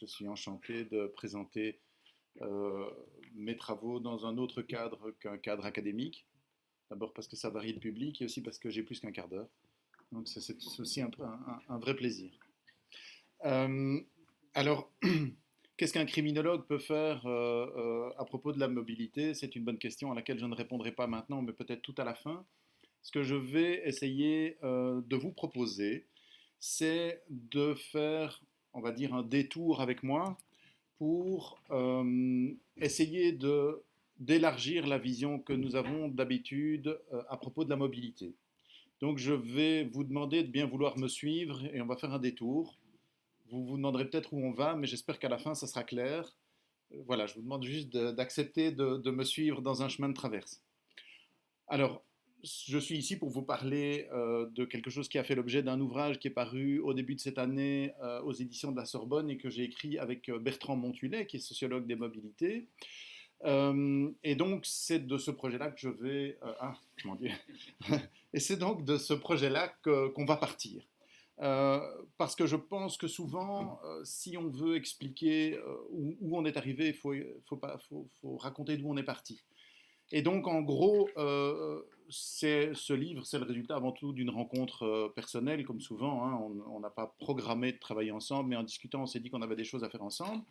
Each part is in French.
Je suis enchanté de présenter euh, mes travaux dans un autre cadre qu'un cadre académique. D'abord parce que ça varie le public et aussi parce que j'ai plus qu'un quart d'heure. Donc c'est aussi un vrai plaisir. Euh, alors, qu'est-ce qu'un criminologue peut faire à propos de la mobilité? C'est une bonne question à laquelle je ne répondrai pas maintenant, mais peut-être tout à la fin. Ce que je vais essayer de vous proposer, c'est de faire, on va dire, un détour avec moi pour essayer d'élargir la vision que nous avons d'habitude à propos de la mobilité. Donc je vais vous demander de bien vouloir me suivre et on va faire un détour. Vous vous demanderez peut-être où on va, mais j'espère qu'à la fin ça sera clair. Voilà, je vous demande juste d'accepter de me suivre dans un chemin de traverse. Alors, je suis ici pour vous parler de quelque chose qui a fait l'objet d'un ouvrage qui est paru au début de cette année aux éditions de la Sorbonne et que j'ai écrit avec Bertrand Monthulet, qui est sociologue des mobilités. Et donc, c'est de ce projet-là que je vais... comment dire. Et c'est donc de ce projet-là qu'on va partir. Parce que je pense que souvent, si on veut expliquer où on est arrivé, faut raconter d'où on est parti. Et donc, en gros, ce livre, c'est le résultat avant tout d'une rencontre personnelle, comme souvent. Hein. On n'a pas programmé de travailler ensemble, mais en discutant, on s'est dit qu'on avait des choses à faire ensemble.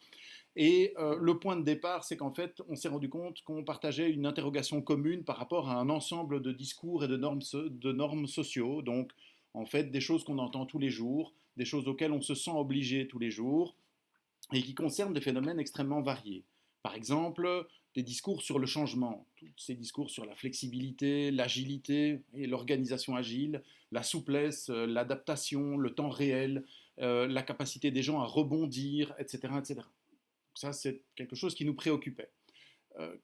Et le point de départ, c'est qu'en fait, on s'est rendu compte qu'on partageait une interrogation commune par rapport à un ensemble de discours et de normes sociaux. Donc, en fait, des choses qu'on entend tous les jours, des choses auxquelles on se sent obligé tous les jours, et qui concernent des phénomènes extrêmement variés. Par exemple, des discours sur le changement, tous ces discours sur la flexibilité, l'agilité et l'organisation agile, la souplesse, l'adaptation, le temps réel, la capacité des gens à rebondir, etc., etc. Donc ça, c'est quelque chose qui nous préoccupait. Euh,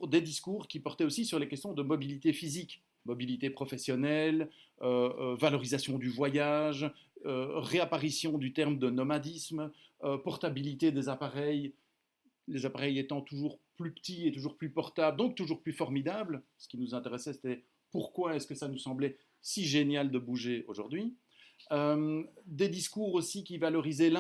des discours qui portaient aussi sur les questions de mobilité physique, mobilité professionnelle, valorisation du voyage, réapparition du terme de nomadisme, portabilité des appareils, les appareils étant toujours plus petits et toujours plus portables, donc toujours plus formidables. Ce qui nous intéressait, c'était pourquoi est-ce que ça nous semblait si génial de bouger aujourd'hui. Des discours aussi qui valorisaient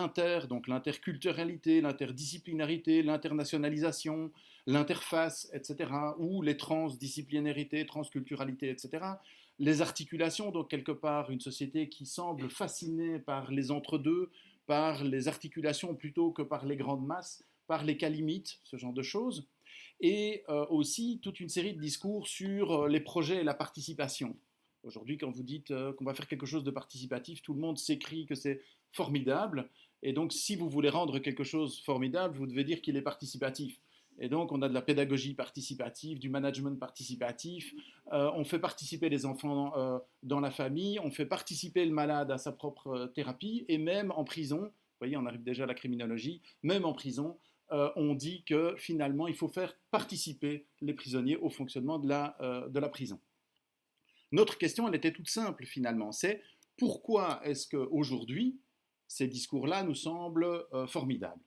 donc l'interculturalité, l'interdisciplinarité, l'internationalisation, l'interface, etc., ou les transdisciplinarités, transculturalité, etc. Les articulations, donc quelque part une société qui semble fascinée par les entre-deux, par les articulations plutôt que par les grandes masses, par les cas limites, ce genre de choses. Et aussi toute une série de discours sur les projets et la participation. Aujourd'hui, quand vous dites qu'on va faire quelque chose de participatif, tout le monde s'écrie que c'est formidable. Et donc, si vous voulez rendre quelque chose formidable, vous devez dire qu'il est participatif. Et donc, on a de la pédagogie participative, du management participatif. On fait participer les enfants dans la famille. On fait participer le malade à sa propre thérapie. Et même en prison, vous voyez, on arrive déjà à la criminologie, même en prison, on dit que finalement, il faut faire participer les prisonniers au fonctionnement de la prison. Notre question, elle était toute simple finalement, c'est pourquoi est-ce qu'aujourd'hui, ces discours-là nous semblent formidables,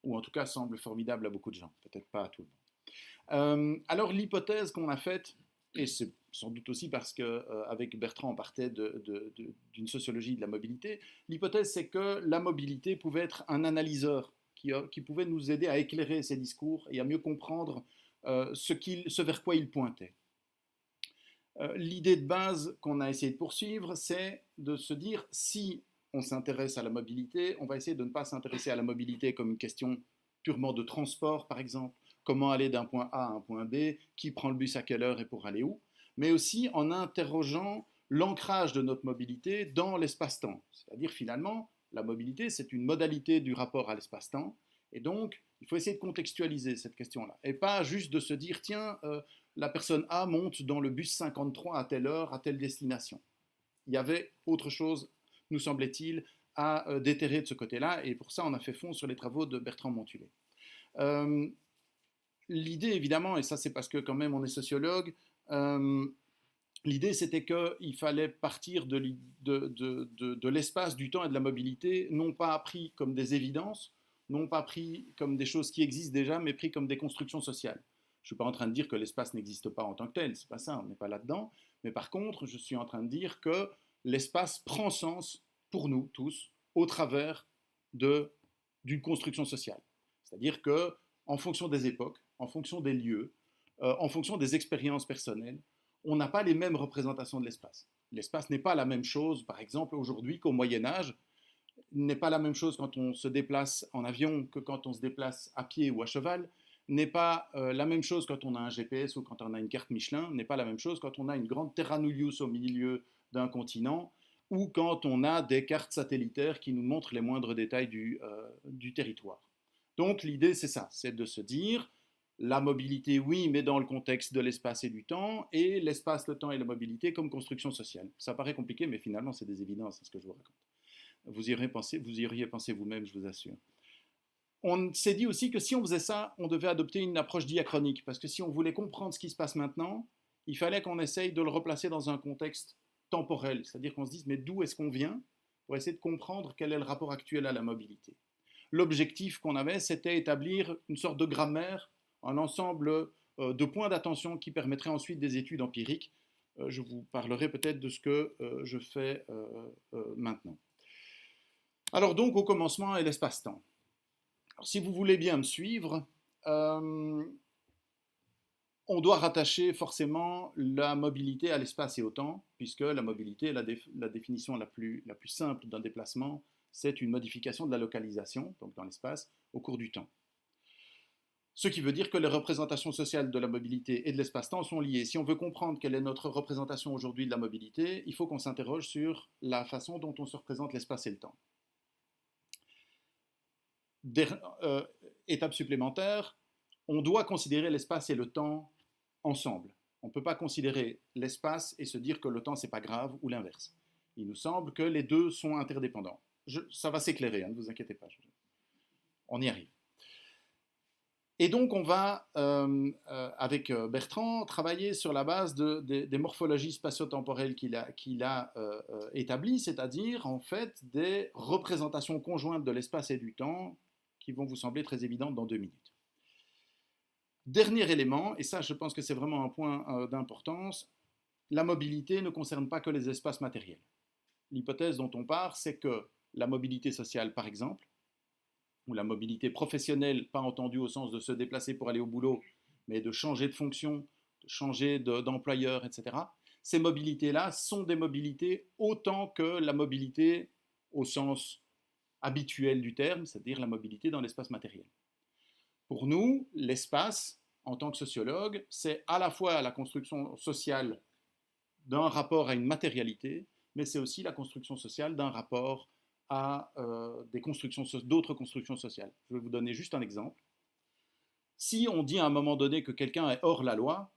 ou en tout cas semblent formidables à beaucoup de gens, peut-être pas à tout le monde. Alors l'hypothèse qu'on a faite, et c'est sans doute aussi parce qu'avec Bertrand on partait d'une sociologie de la mobilité, l'hypothèse c'est que la mobilité pouvait être un analyseur qui pouvait nous aider à éclairer ces discours et à mieux comprendre ce vers quoi ils pointaient. L'idée de base qu'on a essayé de poursuivre, c'est de se dire si on s'intéresse à la mobilité, on va essayer de ne pas s'intéresser à la mobilité comme une question purement de transport, par exemple, comment aller d'un point A à un point B, qui prend le bus à quelle heure et pour aller où, mais aussi en interrogeant l'ancrage de notre mobilité dans l'espace-temps. C'est-à-dire finalement, la mobilité, c'est une modalité du rapport à l'espace-temps, et donc il faut essayer de contextualiser cette question-là, et pas juste de se dire, tiens, la personne A monte dans le bus 53 à telle heure, à telle destination. Il y avait autre chose, nous semblait-il, à déterrer de ce côté-là, et pour ça, on a fait fond sur les travaux de Bertrand Monthulet. Euh, L'idée, évidemment, et ça c'est parce que quand même on est sociologue, l'idée c'était qu'il fallait partir de l'espace, du temps et de la mobilité, non pas pris comme des évidences, non pas pris comme des choses qui existent déjà, mais pris comme des constructions sociales. Je ne suis pas en train de dire que l'espace n'existe pas en tant que tel, c'est pas ça, on n'est pas là-dedans. Mais par contre, je suis en train de dire que l'espace prend sens pour nous tous au travers de d'une construction sociale. C'est-à-dire que, en fonction des époques, en fonction des lieux, en fonction des expériences personnelles, on n'a pas les mêmes représentations de l'espace. L'espace n'est pas la même chose, par exemple, aujourd'hui qu'au Moyen Âge, n'est pas la même chose quand on se déplace en avion que quand on se déplace à pied ou à cheval, n'est pas la même chose quand on a un GPS ou quand on a une carte Michelin, n'est pas la même chose quand on a une grande terra nullius au milieu d'un continent ou quand on a des cartes satellitaires qui nous montrent les moindres détails du territoire. Donc l'idée c'est ça, c'est de se dire la mobilité oui, mais dans le contexte de l'espace et du temps, et l'espace, le temps et la mobilité comme construction sociale. Ça paraît compliqué, mais finalement c'est des évidences, c'est ce que je vous raconte. Vous y auriez pensé vous-même, je vous assure. On s'est dit aussi que si on faisait ça, on devait adopter une approche diachronique, parce que si on voulait comprendre ce qui se passe maintenant, il fallait qu'on essaye de le replacer dans un contexte temporel, c'est-à-dire qu'on se dise mais d'où est-ce qu'on vient, pour essayer de comprendre quel est le rapport actuel à la mobilité. L'objectif qu'on avait, c'était établir une sorte de grammaire, un ensemble de points d'attention qui permettraient ensuite des études empiriques. Je vous parlerai peut-être de ce que je fais maintenant. Alors donc, au commencement est l'espace-temps. Alors, si vous voulez bien me suivre, on doit rattacher forcément la mobilité à l'espace et au temps, puisque la mobilité, la définition la plus simple d'un déplacement, c'est une modification de la localisation, donc dans l'espace, au cours du temps. Ce qui veut dire que les représentations sociales de la mobilité et de l'espace-temps sont liées. Si on veut comprendre quelle est notre représentation aujourd'hui de la mobilité, il faut qu'on s'interroge sur la façon dont on se représente l'espace et le temps. Étape supplémentaire, on doit considérer l'espace et le temps ensemble. On ne peut pas considérer l'espace et se dire que le temps, c'est pas grave, ou l'inverse. Il nous semble que les deux sont interdépendants. Ça va s'éclairer, hein, ne vous inquiétez pas. On y arrive. Et donc, on va, avec Bertrand, travailler sur la base des morphologies spatio-temporelles qu'il a établies, c'est-à-dire, en fait, des représentations conjointes de l'espace et du temps qui vont vous sembler très évidentes dans 2 minutes. Dernier élément, et ça, je pense que c'est vraiment un point d'importance, la mobilité ne concerne pas que les espaces matériels. L'hypothèse dont on part, c'est que la mobilité sociale, par exemple, ou la mobilité professionnelle, pas entendue au sens de se déplacer pour aller au boulot, mais de changer de fonction, de changer d'employeur, etc. Ces mobilités-là sont des mobilités autant que la mobilité au sens habituel du terme, c'est-à-dire la mobilité dans l'espace matériel. Pour nous, l'espace, en tant que sociologue, c'est à la fois la construction sociale d'un rapport à une matérialité, mais c'est aussi la construction sociale d'un rapport à d'autres constructions sociales. Je vais vous donner juste un exemple. Si on dit à un moment donné que quelqu'un est hors la loi,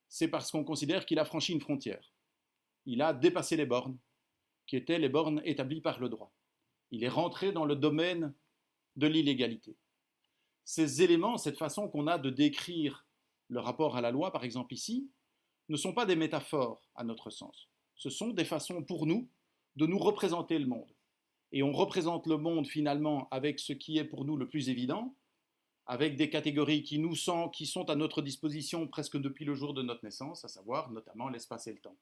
c'est parce qu'on considère qu'il a franchi une frontière. Il a dépassé les bornes, qui étaient les bornes établies par le droit. Il est rentré dans le domaine de l'illégalité. Ces éléments, cette façon qu'on a de décrire le rapport à la loi, par exemple ici, ne sont pas des métaphores à notre sens. Ce sont des façons pour nous de nous représenter le monde. Et on représente le monde finalement avec ce qui est pour nous le plus évident, avec des catégories qui sont à notre disposition presque depuis le jour de notre naissance, à savoir notamment l'espace et le temps.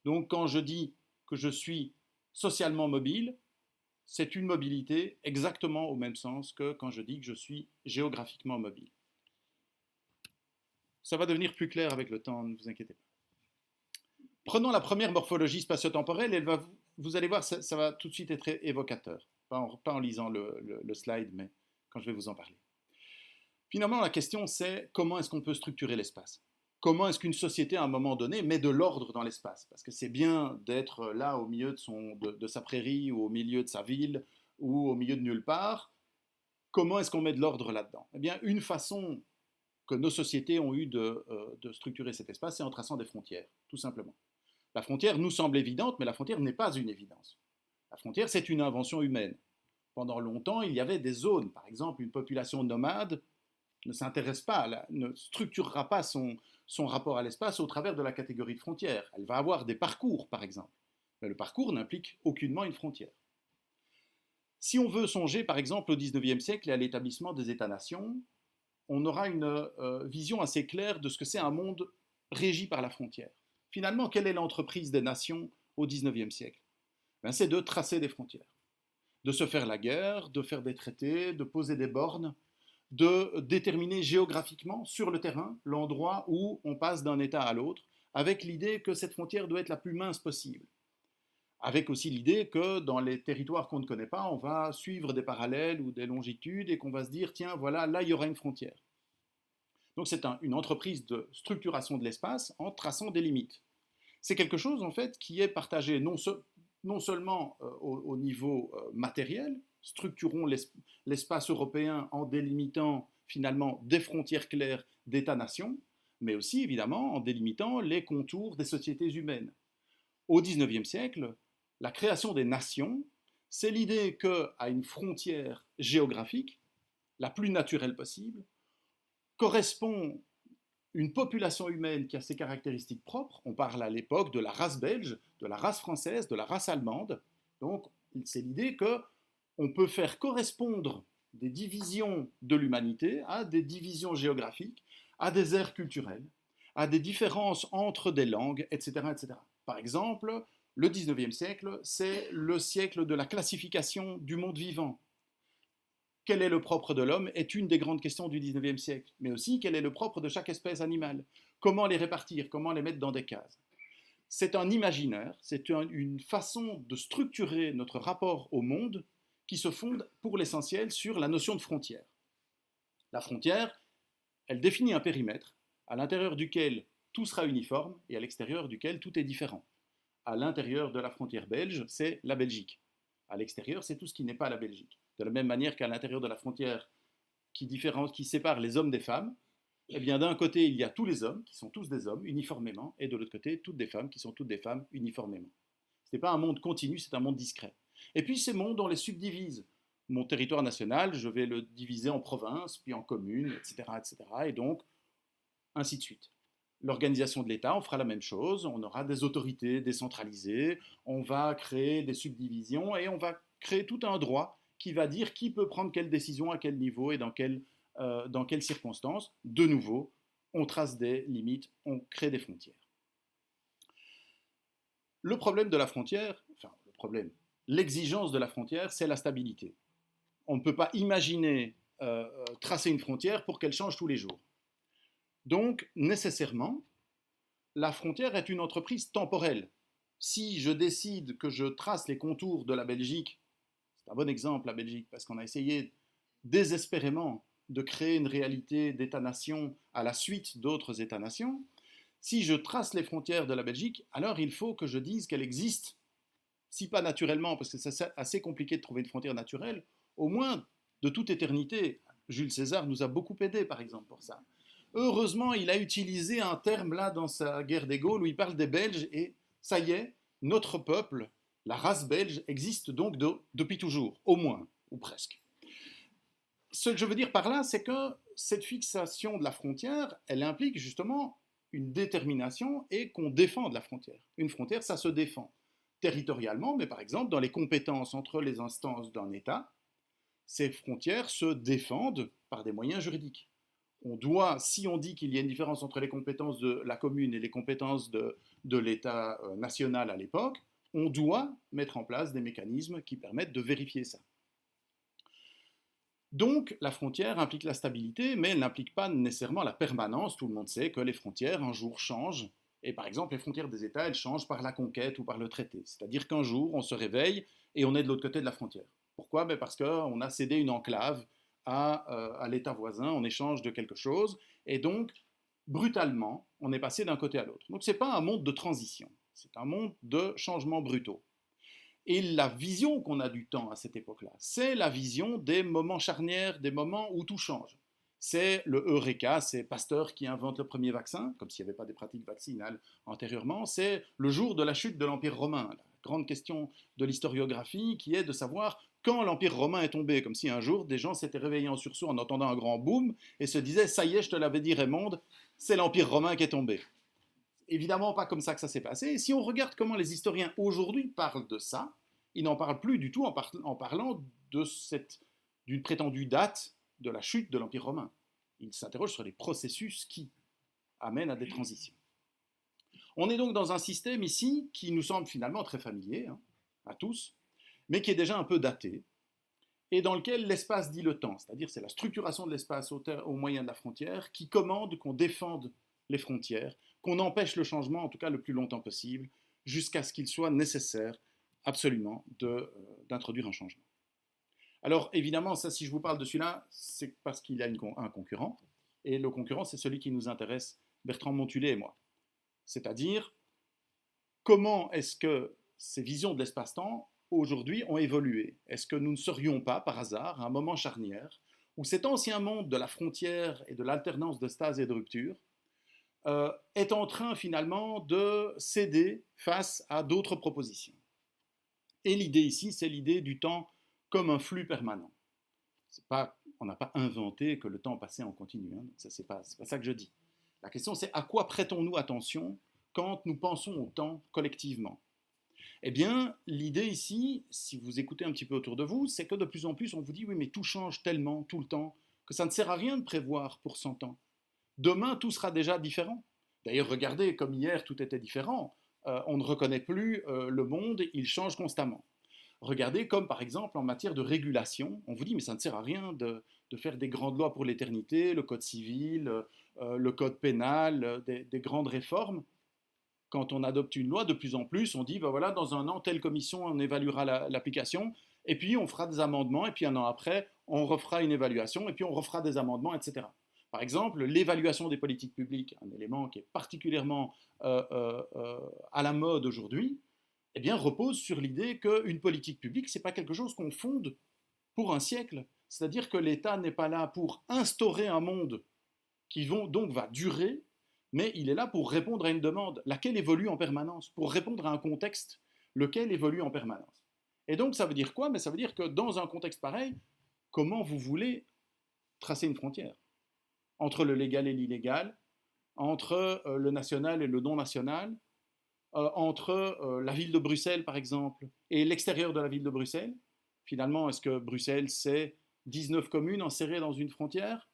Donc quand je dis que je suis socialement mobile, c'est une mobilité exactement au même sens que quand je dis que je suis géographiquement mobile. Ça va devenir plus clair avec le temps, ne vous inquiétez pas. Prenons la première morphologie spatio-temporelle, vous allez voir, ça va tout de suite être évocateur. Pas en lisant le slide, mais quand je vais vous en parler. Finalement, la question c'est comment est-ce qu'on peut structurer l'espace? Comment est-ce qu'une société, à un moment donné, met de l'ordre dans l'espace? Parce que c'est bien d'être là au milieu de sa prairie, ou au milieu de sa ville, ou au milieu de nulle part. Comment est-ce qu'on met de l'ordre là-dedans? Eh bien, une façon que nos sociétés ont eu de structurer cet espace, c'est en traçant des frontières, tout simplement. La frontière nous semble évidente, mais la frontière n'est pas une évidence. La frontière, c'est une invention humaine. Pendant longtemps, il y avait des zones. Par exemple, une population nomade ne s'intéresse pas, ne structurera pas son rapport à l'espace au travers de la catégorie de frontières. Elle va avoir des parcours, par exemple. Mais le parcours n'implique aucunement une frontière. Si on veut songer, par exemple, au XIXe siècle et à l'établissement des États-nations, on aura une vision assez claire de ce que c'est un monde régi par la frontière. Finalement, quelle est l'entreprise des nations au XIXe siècle? C'est de tracer des frontières. de se faire la guerre, de faire des traités, de poser des bornes, de déterminer géographiquement sur le terrain l'endroit où on passe d'un État à l'autre, avec l'idée que cette frontière doit être la plus mince possible. Avec aussi l'idée que dans les territoires qu'on ne connaît pas, on va suivre des parallèles ou des longitudes et qu'on va se dire, tiens, voilà, là, il y aura une frontière. Donc c'est une entreprise de structuration de l'espace en traçant des limites. C'est quelque chose, en fait, qui est partagé non seulement au niveau matériel, structurons l'espace européen en délimitant finalement des frontières claires d'États-nations, mais aussi, évidemment, en délimitant les contours des sociétés humaines. Au XIXe siècle, la création des nations, c'est l'idée qu'à une frontière géographique, la plus naturelle possible, correspond une population humaine qui a ses caractéristiques propres. On parle à l'époque de la race belge, de la race française, de la race allemande. Donc, c'est l'idée qu'on peut faire correspondre des divisions de l'humanité à des divisions géographiques, à des aires culturelles, à des différences entre des langues, etc., etc. Par exemple, le XIXe siècle, c'est le siècle de la classification du monde vivant. Quel est le propre de l'homme est une des grandes questions du XIXe siècle, mais aussi quel est le propre de chaque espèce animale. Comment les répartir, comment les mettre dans des cases. C'est un imaginaire, c'est une façon de structurer notre rapport au monde qui se fonde pour l'essentiel sur la notion de frontière. La frontière, elle définit un périmètre à l'intérieur duquel tout sera uniforme et à l'extérieur duquel tout est différent. À l'intérieur de la frontière belge, c'est la Belgique. À l'extérieur, c'est tout ce qui n'est pas la Belgique. De la même manière qu'à l'intérieur de la frontière qui sépare les hommes des femmes, eh bien d'un côté, il y a tous les hommes, qui sont tous des hommes, uniformément, et de l'autre côté, toutes des femmes, qui sont toutes des femmes, uniformément. Ce n'est pas un monde continu, c'est un monde discret. Et puis ces mondes, on les subdivise. Mon territoire national, je vais le diviser en provinces, puis en communes, etc., etc., et donc, ainsi de suite. L'organisation de l'État, on fera la même chose, on aura des autorités décentralisées, on va créer des subdivisions, et on va créer tout un droit qui va dire qui peut prendre quelle décision, à quel niveau et dans quelles circonstances. De nouveau, on trace des limites, on crée des frontières. Le problème de la frontière, l'exigence de la frontière, c'est la stabilité. On ne peut pas imaginer tracer une frontière pour qu'elle change tous les jours. Donc, nécessairement, la frontière est une entreprise temporelle. Si je décide que je trace les contours de la Belgique, c'est un bon exemple la Belgique, parce qu'on a essayé désespérément de créer une réalité d'État-nation à la suite d'autres États-nations, si je trace les frontières de la Belgique, alors il faut que je dise qu'elle existe, si pas naturellement, parce que c'est assez compliqué de trouver une frontière naturelle, au moins de toute éternité. Jules César nous a beaucoup aidé, par exemple, pour ça. Heureusement, il a utilisé un terme là dans sa guerre des Gaules où il parle des Belges et ça y est, notre peuple, la race belge, existe donc depuis toujours, au moins, ou presque. Ce que je veux dire par là, c'est que cette fixation de la frontière, elle implique justement une détermination et qu'on défende la frontière. Une frontière, ça se défend territorialement, mais par exemple dans les compétences entre les instances d'un État, ces frontières se défendent par des moyens juridiques. On doit, si on dit qu'il y a une différence entre les compétences de la commune et les compétences de l'État national à l'époque, on doit mettre en place des mécanismes qui permettent de vérifier ça. Donc, la frontière implique la stabilité, mais elle n'implique pas nécessairement la permanence. Tout le monde sait que les frontières, un jour, changent. Et par exemple, les frontières des États, elles changent par la conquête ou par le traité. C'est-à-dire qu'un jour, on se réveille et on est de l'autre côté de la frontière. Pourquoi ? Parce qu'on a cédé une enclave à l'État voisin en échange de quelque chose. Et donc, brutalement, on est passé d'un côté à l'autre. Donc, ce n'est pas un monde de transition. C'est un monde de changements brutaux. Et la vision qu'on a du temps à cette époque-là, c'est la vision des moments charnières, des moments où tout change. C'est le Eureka, c'est Pasteur qui invente le premier vaccin, comme s'il n'y avait pas des pratiques vaccinales antérieurement. C'est le jour de la chute de l'Empire romain, la grande question de l'historiographie qui est de savoir quand l'Empire romain est tombé, comme si un jour des gens s'étaient réveillés en sursaut en entendant un grand boom et se disaient « ça y est, je te l'avais dit Raymond, c'est l'Empire romain qui est tombé ». Évidemment pas comme ça que ça s'est passé. Et si on regarde comment les historiens aujourd'hui parlent de ça, ils n'en parlent plus du tout en parlant d'une prétendue date de la chute de l'Empire romain. Ils s'interrogent sur les processus qui amènent à des transitions. On est donc dans un système ici qui nous semble finalement très familier, à tous, mais qui est déjà un peu daté, et dans lequel l'espace dit le temps, c'est-à-dire c'est la structuration de l'espace au moyen de la frontière qui commande qu'on défende les frontières, qu'on empêche le changement en tout cas le plus longtemps possible, jusqu'à ce qu'il soit nécessaire absolument d'introduire un changement. Alors évidemment, ça, si je vous parle de celui-là, c'est parce qu'il y a un concurrent, et le concurrent, c'est celui qui nous intéresse, Bertrand Montulé et moi. C'est-à-dire, comment est-ce que ces visions de l'espace-temps, aujourd'hui, ont évolué? Est-ce que nous ne serions pas, par hasard, à un moment charnière, où cet ancien monde de la frontière et de l'alternance de stase et de rupture est en train, finalement, de céder face à d'autres propositions? Et l'idée ici, c'est l'idée du temps comme un flux permanent. On n'a pas inventé que le temps passait en continu, hein, c'est pas ça que je dis. La question, c'est à quoi prêtons-nous attention quand nous pensons au temps collectivement? Eh bien, l'idée ici, si vous écoutez un petit peu autour de vous, c'est que de plus en plus, on vous dit, oui, mais tout change tellement, tout le temps, que ça ne sert à rien de prévoir pour 100 ans. Demain, tout sera déjà différent. D'ailleurs, regardez, comme hier, tout était différent. On ne reconnaît plus le monde, il change constamment. Regardez comme par exemple en matière de régulation, on vous dit mais ça ne sert à rien de faire des grandes lois pour l'éternité, le code civil, le code pénal, des grandes réformes. Quand on adopte une loi, de plus en plus, on dit ben voilà, dans un an, telle commission, on évaluera l'application, et puis on fera des amendements, et puis un an après, on refera une évaluation, et puis on refera des amendements, etc. Par exemple, l'évaluation des politiques publiques, un élément qui est particulièrement à la mode aujourd'hui, eh bien, repose sur l'idée qu'une politique publique, ce n'est pas quelque chose qu'on fonde pour un siècle. C'est-à-dire que l'État n'est pas là pour instaurer un monde qui donc va durer, mais il est là pour répondre à une demande, laquelle évolue en permanence, pour répondre à un contexte, lequel évolue en permanence. Et donc, ça veut dire quoi? Mais ça veut dire que dans un contexte pareil, comment vous voulez tracer une frontière entre le légal et l'illégal, entre le national et le non national, entre la ville de Bruxelles, par exemple, et l'extérieur de la ville de Bruxelles? Finalement, est-ce que Bruxelles, c'est 19 communes enserrées dans une frontière?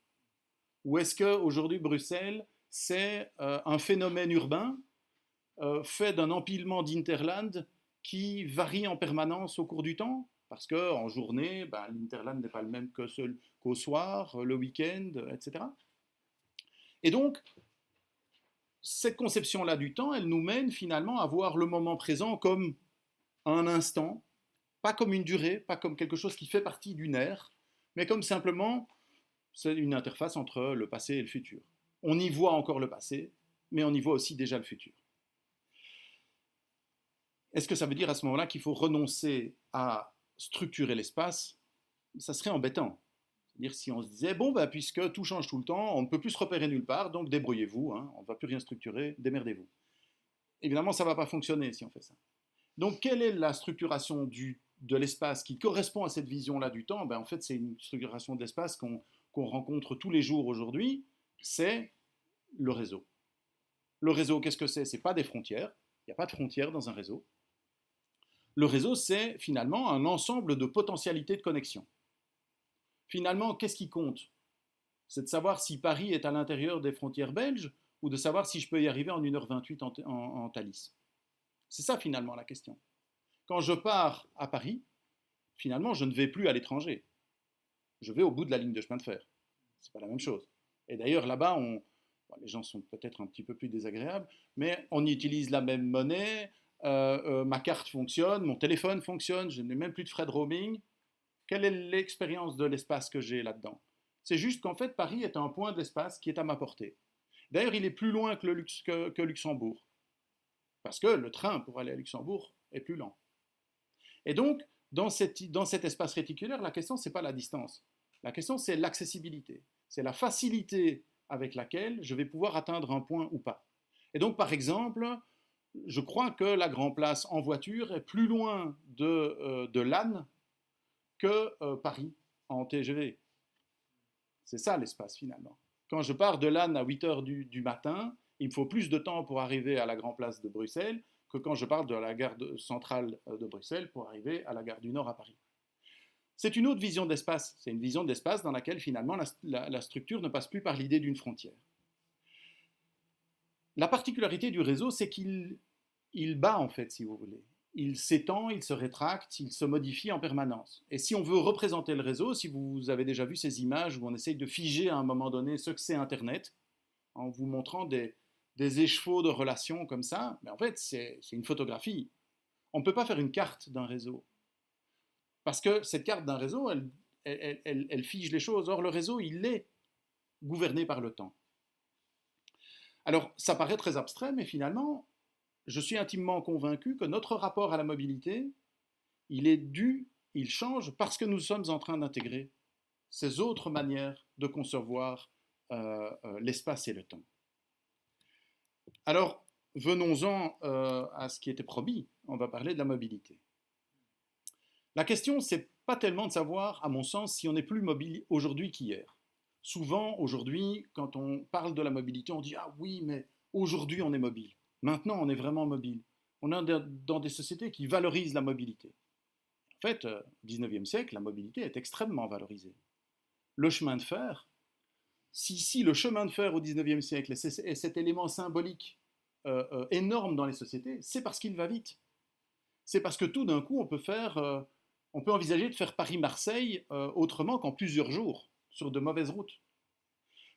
Ou est-ce qu'aujourd'hui, Bruxelles, c'est un phénomène urbain fait d'un empilement d'interland qui varie en permanence au cours du temps? Parce qu'en journée, ben, l'interland n'est pas le même qu'au soir, le week-end, etc. Et donc, cette conception-là du temps, elle nous mène finalement à voir le moment présent comme un instant, pas comme une durée, pas comme quelque chose qui fait partie d'une ère, mais comme simplement c'est une interface entre le passé et le futur. On y voit encore le passé, mais on y voit aussi déjà le futur. Est-ce que ça veut dire à ce moment-là qu'il faut renoncer à structurer l'espace? Ça serait embêtant. C'est-à-dire si on se disait, bon, ben, puisque tout change tout le temps, on ne peut plus se repérer nulle part, donc débrouillez-vous, hein, on ne va plus rien structurer, démerdez-vous. Évidemment, ça ne va pas fonctionner si on fait ça. Donc, quelle est la structuration de l'espace qui correspond à cette vision-là du temps? Ben, en fait, c'est une structuration de l'espace qu'on rencontre tous les jours aujourd'hui, c'est le réseau. Le réseau, qu'est-ce que c'est? Ce n'est pas des frontières, il n'y a pas de frontières dans un réseau. Le réseau, c'est finalement un ensemble de potentialités de connexion. Finalement, qu'est-ce qui compte? C'est de savoir si Paris est à l'intérieur des frontières belges ou de savoir si je peux y arriver en 1h28 en Thalys. C'est ça finalement la question. Quand je pars à Paris, finalement, je ne vais plus à l'étranger. Je vais au bout de la ligne de chemin de fer. Ce n'est pas la même chose. Et d'ailleurs, là-bas, les gens sont peut-être un petit peu plus désagréables, mais on utilise la même monnaie, ma carte fonctionne, mon téléphone fonctionne, je n'ai même plus de frais de roaming. Quelle est l'expérience de l'espace que j'ai là-dedans? C'est juste qu'en fait, Paris est un point de l'espace qui est à ma portée. D'ailleurs, il est plus loin que Luxembourg, parce que le train pour aller à Luxembourg est plus lent. Et donc, dans cet espace réticulaire, la question, ce n'est pas la distance. La question, c'est l'accessibilité. C'est la facilité avec laquelle je vais pouvoir atteindre un point ou pas. Et donc, par exemple, je crois que la Grand Place en voiture est plus loin de Lannes que Paris en TGV. C'est ça l'espace finalement. Quand je pars de Lannes à 8h du matin, il me faut plus de temps pour arriver à la Grand Place de Bruxelles que quand je pars de la gare centrale de Bruxelles pour arriver à la gare du Nord à Paris. C'est une autre vision d'espace. C'est une vision d'espace dans laquelle finalement la structure ne passe plus par l'idée d'une frontière. La particularité du réseau, c'est qu'il bat en fait, si vous voulez. il s'étend, il se rétracte, il se modifie en permanence. Et si on veut représenter le réseau, si vous avez déjà vu ces images où on essaye de figer à un moment donné ce que c'est Internet, en vous montrant des échevaux de relations comme ça, mais en fait, c'est une photographie. On ne peut pas faire une carte d'un réseau. Parce que cette carte d'un réseau, elle fige les choses. Or, le réseau, il est gouverné par le temps. Alors, ça paraît très abstrait, mais finalement, je suis intimement convaincu que notre rapport à la mobilité, il change parce que nous sommes en train d'intégrer ces autres manières de concevoir l'espace et le temps. Alors, venons-en à ce qui était promis. On va parler de la mobilité. La question, c'est pas tellement de savoir, à mon sens, si on est plus mobile aujourd'hui qu'hier. Souvent, aujourd'hui, quand on parle de la mobilité, on dit « Ah oui, mais aujourd'hui, on est mobile. Maintenant, on est vraiment mobile. » On est dans des sociétés qui valorisent la mobilité. En fait, au XIXe siècle, la mobilité est extrêmement valorisée. Le chemin de fer, si le chemin de fer au XIXe siècle est cet élément symbolique énorme dans les sociétés, c'est parce qu'il va vite. C'est parce que tout d'un coup, on peut envisager de faire Paris-Marseille autrement qu'en plusieurs jours, sur de mauvaises routes.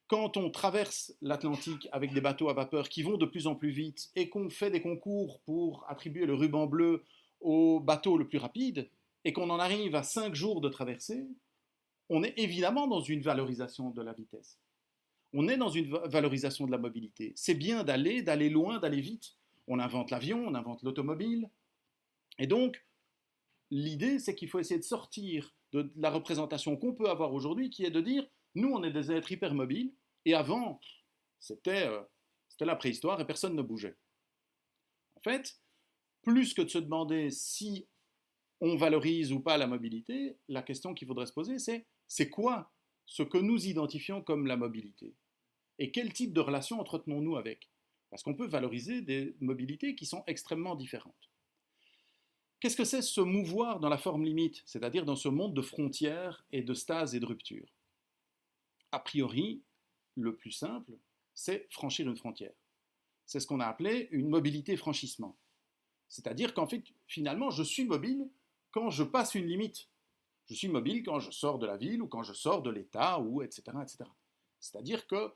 Quand on traverse l'Atlantique avec des bateaux à vapeur qui vont de plus en plus vite et qu'on fait des concours pour attribuer le ruban bleu au bateau le plus rapide et qu'on en arrive à 5 jours de traversée, on est évidemment dans une valorisation de la vitesse. On est dans une valorisation de la mobilité. C'est bien d'aller loin, d'aller vite. On invente l'avion, on invente l'automobile. Et donc, l'idée, c'est qu'il faut essayer de sortir de la représentation qu'on peut avoir aujourd'hui, qui est de dire, nous, on est des êtres hypermobiles, et avant, c'était la préhistoire et personne ne bougeait. En fait, plus que de se demander si on valorise ou pas la mobilité, la question qu'il faudrait se poser, c'est quoi ce que nous identifions comme la mobilité? Et quel type de relation entretenons-nous avec? Parce qu'on peut valoriser des mobilités qui sont extrêmement différentes. Qu'est-ce que c'est se mouvoir dans la forme limite, c'est-à-dire dans ce monde de frontières et de stases et de ruptures? A priori, le plus simple, c'est franchir une frontière. C'est ce qu'on a appelé une mobilité franchissement. C'est-à-dire qu'en fait, finalement, je suis mobile quand je passe une limite. Je suis mobile quand je sors de la ville ou quand je sors de l'État, ou etc., etc. C'est-à-dire que,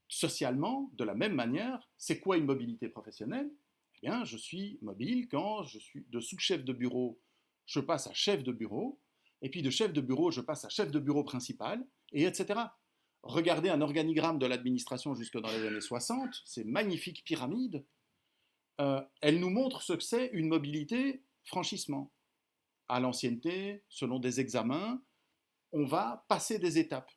socialement, de la même manière, c'est quoi une mobilité professionnelle? Eh bien, je suis mobile quand je suis de sous-chef de bureau, je passe à chef de bureau, et puis de chef de bureau, je passe à chef de bureau principal, et etc. Regardez un organigramme de l'administration jusque dans les années 60, ces magnifiques pyramides, elles nous montrent ce que c'est une mobilité franchissement. À l'ancienneté, selon des examens, on va passer des étapes.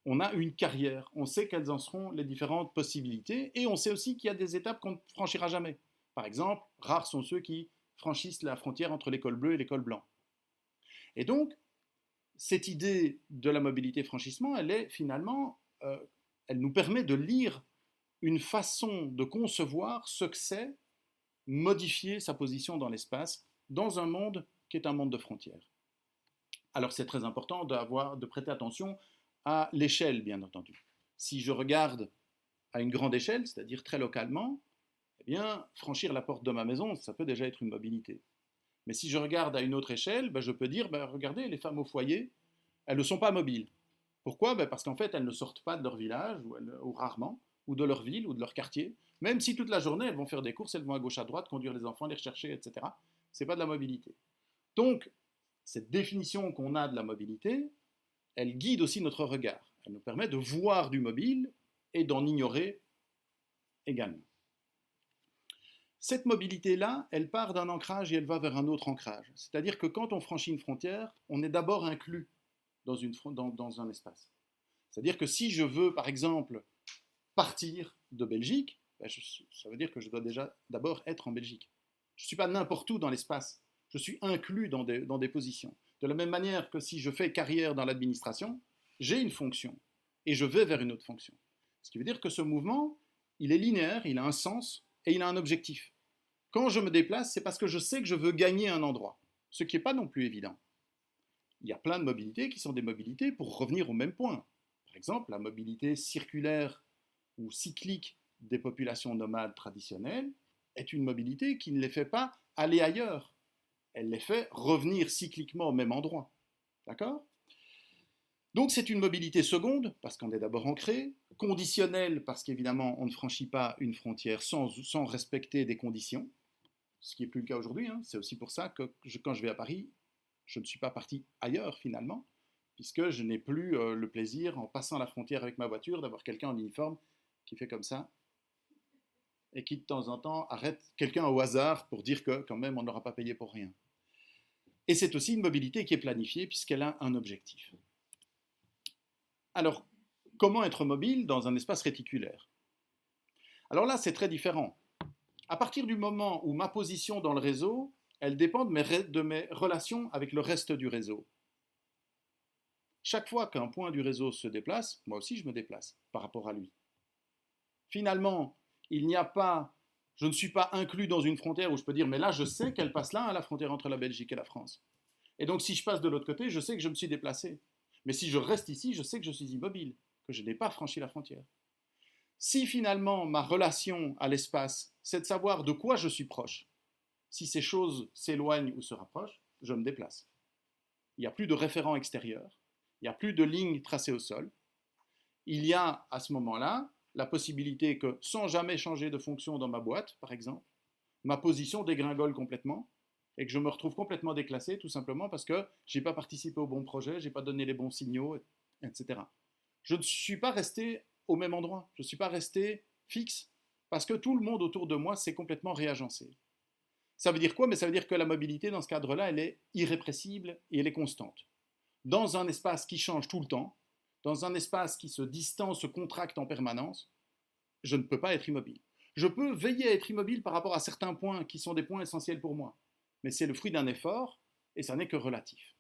On a une carrière, on sait quelles en seront les différentes possibilités, et on sait aussi qu'il y a des étapes qu'on ne franchira jamais. Par exemple, rares sont ceux qui franchissent la frontière entre l'école bleue et l'école blanc. Et donc, cette idée de la mobilité franchissement, elle est finalement, elle nous permet de lire une façon de concevoir ce que c'est modifier sa position dans l'espace, dans un monde qui est un monde de frontières. Alors c'est très important de prêter attention à l'échelle, bien entendu. Si je regarde à une grande échelle, c'est-à-dire très localement, eh bien, franchir la porte de ma maison, ça peut déjà être une mobilité. Mais si je regarde à une autre échelle, je peux dire, regardez, les femmes au foyer, elles ne sont pas mobiles. Pourquoi? Parce qu'en fait, elles ne sortent pas de leur village, ou rarement, ou de leur ville, ou de leur quartier. Même si toute la journée, elles vont faire des courses, elles vont à gauche, à droite, conduire les enfants, les rechercher, etc. Ce n'est pas de la mobilité. Donc, cette définition qu'on a de la mobilité, elle guide aussi notre regard. Elle nous permet de voir du mobile et d'en ignorer également. Cette mobilité-là, elle part d'un ancrage et elle va vers un autre ancrage. C'est-à-dire que quand on franchit une frontière, on est d'abord inclus dans un espace. C'est-à-dire que si je veux, par exemple, partir de Belgique, ça veut dire que je dois déjà d'abord être en Belgique. Je ne suis pas n'importe où dans l'espace. Je suis inclus dans des positions. De la même manière que si je fais carrière dans l'administration, j'ai une fonction et je vais vers une autre fonction. Ce qui veut dire que ce mouvement, il est linéaire, il a un sens et il a un objectif. Quand je me déplace, c'est parce que je sais que je veux gagner un endroit, ce qui n'est pas non plus évident. Il y a plein de mobilités qui sont des mobilités pour revenir au même point. Par exemple, la mobilité circulaire ou cyclique des populations nomades traditionnelles est une mobilité qui ne les fait pas aller ailleurs. Elle les fait revenir cycliquement au même endroit. D'accord? Donc c'est une mobilité seconde, parce qu'on est d'abord ancré, conditionnelle, parce qu'évidemment on ne franchit pas une frontière sans respecter des conditions, ce qui n'est plus le cas aujourd'hui. Hein. C'est aussi pour ça que quand je vais à Paris, je ne suis pas parti ailleurs finalement, puisque je n'ai plus le plaisir, en passant la frontière avec ma voiture, d'avoir quelqu'un en uniforme qui fait comme ça, et qui de temps en temps arrête quelqu'un au hasard pour dire que quand même on n'aura pas payé pour rien. Et c'est aussi une mobilité qui est planifiée puisqu'elle a un objectif. Alors, comment être mobile dans un espace réticulaire? Alors là, c'est très différent. À partir du moment où ma position dans le réseau, elle dépend de mes relations avec le reste du réseau. Chaque fois qu'un point du réseau se déplace, moi aussi je me déplace par rapport à lui. Finalement, il n'y a pas, je ne suis pas inclus dans une frontière où je peux dire, mais là je sais qu'elle passe là, à la frontière entre la Belgique et la France. Et donc si je passe de l'autre côté, je sais que je me suis déplacé. Mais si je reste ici, je sais que je suis immobile, que je n'ai pas franchi la frontière. Si finalement ma relation à l'espace, c'est de savoir de quoi je suis proche, si ces choses s'éloignent ou se rapprochent, je me déplace. Il n'y a plus de référent extérieur, il n'y a plus de ligne tracée au sol. Il y a à ce moment-là la possibilité que, sans jamais changer de fonction dans ma boîte, par exemple, ma position dégringole complètement et que je me retrouve complètement déclassé tout simplement parce que je n'ai pas participé au bon projet, je n'ai pas donné les bons signaux, etc. Je ne suis pas resté au même endroit, je ne suis pas resté fixe parce que tout le monde autour de moi s'est complètement réagencé. Ça veut dire quoi? Mais ça veut dire que la mobilité, dans ce cadre-là, elle est irrépressible et elle est constante. Dans un espace qui change tout le temps, dans un espace qui se distance, se contracte en permanence, je ne peux pas être immobile. Je peux veiller à être immobile par rapport à certains points qui sont des points essentiels pour moi. Mais c'est le fruit d'un effort et ça n'est que relatif.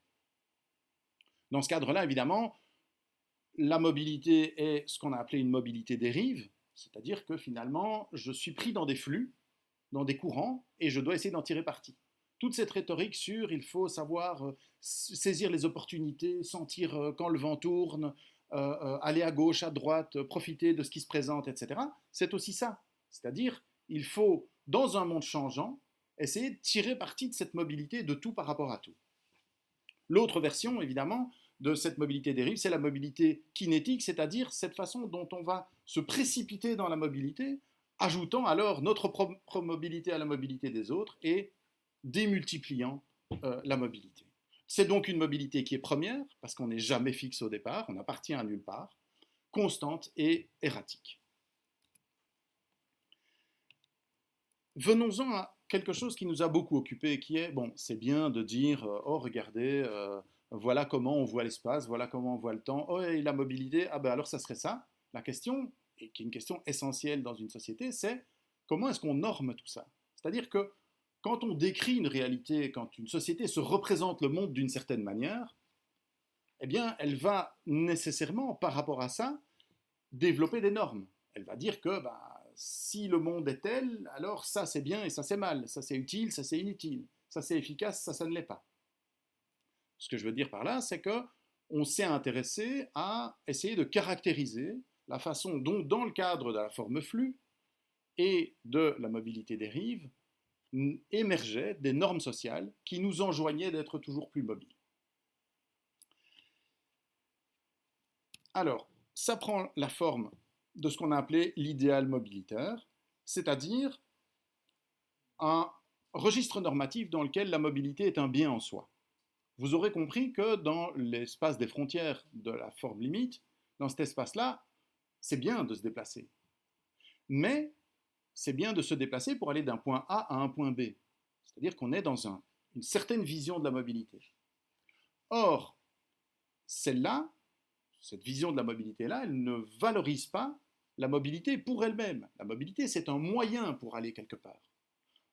Dans ce cadre-là, évidemment, la mobilité est ce qu'on a appelé une mobilité dérive, c'est-à-dire que finalement, je suis pris dans des flux, dans des courants, et je dois essayer d'en tirer parti. Toute cette rhétorique sur il faut savoir saisir les opportunités, sentir quand le vent tourne, aller à gauche, à droite, profiter de ce qui se présente, etc., c'est aussi ça. C'est-à-dire, il faut, dans un monde changeant, essayer de tirer parti de cette mobilité de tout par rapport à tout. L'autre version, évidemment, de cette mobilité dérive, c'est la mobilité kinétique, c'est-à-dire cette façon dont on va se précipiter dans la mobilité, ajoutant alors notre propre mobilité à la mobilité des autres et démultipliant la mobilité. C'est donc une mobilité qui est première, parce qu'on n'est jamais fixe au départ, on n'appartient à nulle part, constante et erratique. Venons-en à quelque chose qui nous a beaucoup occupé, qui est, bon, c'est bien de dire, oh regardez, voilà comment on voit l'espace, voilà comment on voit le temps, oh et la mobilité, ah ben alors ça serait ça. La question, et qui est une question essentielle dans une société, c'est comment est-ce qu'on norme tout ça? C'est-à-dire que quand on décrit une réalité, quand une société se représente le monde d'une certaine manière, eh bien, elle va nécessairement, par rapport à ça, développer des normes. Elle va dire que si le monde est tel, alors ça c'est bien et ça c'est mal, ça c'est utile, ça c'est inutile, ça c'est efficace, ça ne l'est pas. Ce que je veux dire par là, c'est que on s'est intéressé à essayer de caractériser la façon dont, dans le cadre de la forme flux et de la mobilité dérive, émergeaient des normes sociales qui nous enjoignaient d'être toujours plus mobiles. Alors, ça prend la forme de ce qu'on a appelé l'idéal mobilitaire, c'est-à-dire un registre normatif dans lequel la mobilité est un bien en soi. Vous aurez compris que dans l'espace des frontières de la forme limite, dans cet espace-là, c'est bien de se déplacer. Mais c'est bien de se déplacer pour aller d'un point A à un point B. C'est-à-dire qu'on est dans une certaine vision de la mobilité. Or, celle-là, cette vision de la mobilité-là, elle ne valorise pas la mobilité pour elle-même. La mobilité, c'est un moyen pour aller quelque part.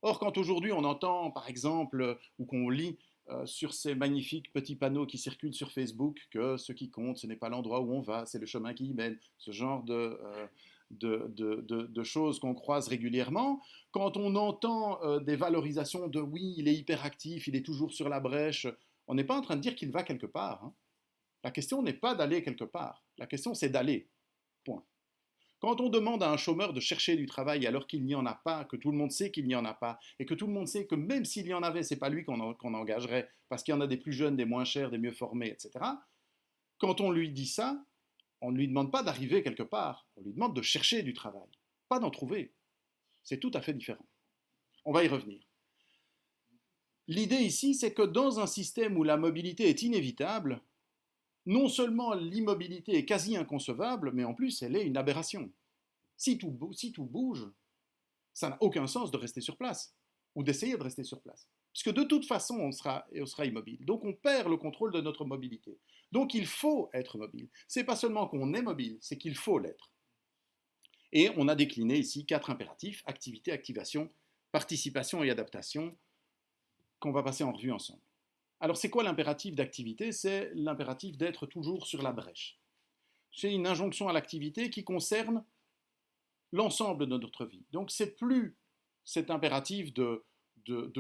Or, quand aujourd'hui on entend, par exemple, ou qu'on lit sur ces magnifiques petits panneaux qui circulent sur Facebook que ce qui compte, ce n'est pas l'endroit où on va, c'est le chemin qui y mène, ce genre de choses qu'on croise régulièrement, quand on entend des valorisations de oui, il est hyperactif, il est toujours sur la brèche, on n'est pas en train de dire qu'il va quelque part. Hein. La question n'est pas d'aller quelque part, la question c'est d'aller. Point. Quand on demande à un chômeur de chercher du travail alors qu'il n'y en a pas, que tout le monde sait qu'il n'y en a pas, et que tout le monde sait que même s'il y en avait, ce n'est pas lui qu'on engagerait, parce qu'il y en a des plus jeunes, des moins chers, des mieux formés, etc. Quand on lui dit ça, on ne lui demande pas d'arriver quelque part, on lui demande de chercher du travail, pas d'en trouver. C'est tout à fait différent. On va y revenir. L'idée ici, c'est que dans un système où la mobilité est inévitable, non seulement l'immobilité est quasi inconcevable, mais en plus elle est une aberration. Si tout bouge, ça n'a aucun sens de rester sur place, ou d'essayer de rester sur place. Puisque de toute façon, on sera immobile. Donc on perd le contrôle de notre mobilité. Donc il faut être mobile. Ce n'est pas seulement qu'on est mobile, c'est qu'il faut l'être. Et on a décliné ici 4 impératifs: activité, activation, participation et adaptation, qu'on va passer en revue ensemble. Alors c'est quoi l'impératif d'activité? C'est l'impératif d'être toujours sur la brèche. C'est une injonction à l'activité qui concerne l'ensemble de notre vie. Donc c'est plus cet impératif de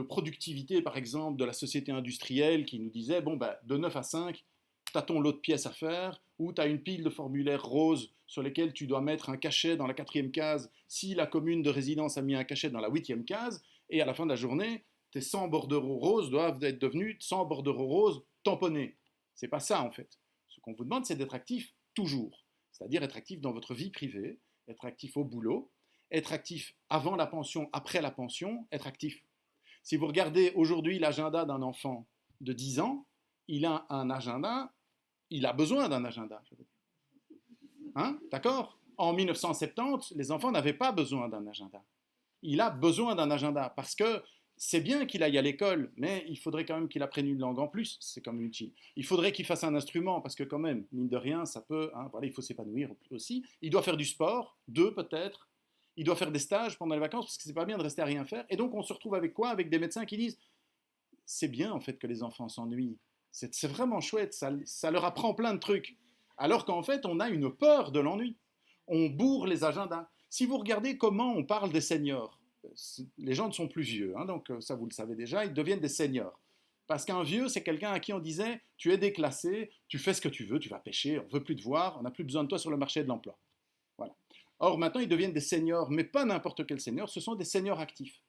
productivité, par exemple, de la société industrielle qui nous disait, bon, ben, de 9 à 5, tu as ton lot de pièces à faire, ou tu as une pile de formulaires roses sur lesquels tu dois mettre un cachet dans la 4e case si la commune de résidence a mis un cachet dans la 8e case, et à la fin de la journée, tes 100 bordereaux roses doivent être devenus 100 bordereaux roses tamponnés. C'est pas ça, en fait. Ce qu'on vous demande, c'est d'être actif toujours. C'est-à-dire être actif dans votre vie privée, être actif au boulot, être actif avant la pension, après la pension, être actif. Si vous regardez aujourd'hui l'agenda d'un enfant de 10 ans, il a un agenda, il a besoin d'un agenda. Hein? D'accord? En 1970, les enfants n'avaient pas besoin d'un agenda. Il a besoin d'un agenda parce que c'est bien qu'il aille à l'école, mais il faudrait quand même qu'il apprenne une langue en plus, c'est quand même utile. Il faudrait qu'il fasse un instrument, parce que quand même, mine de rien, ça peut, hein, voilà, il faut s'épanouir aussi. Il doit faire du sport, 2 peut-être. Il doit faire des stages pendant les vacances, parce que c'est pas bien de rester à rien faire. Et donc on se retrouve avec quoi? Avec des médecins qui disent, c'est bien en fait que les enfants s'ennuient. C'est vraiment chouette, ça leur apprend plein de trucs. Alors qu'en fait, on a une peur de l'ennui. On bourre les agendas. Si vous regardez comment on parle des seniors, les gens ne sont plus vieux, hein, donc ça vous le savez déjà, ils deviennent des seniors. Parce qu'un vieux, c'est quelqu'un à qui on disait, tu es déclassé, tu fais ce que tu veux, tu vas pêcher, on ne veut plus te voir, on n'a plus besoin de toi sur le marché de l'emploi. Voilà. Or, maintenant, ils deviennent des seniors, mais pas n'importe quel senior, ce sont des seniors actifs.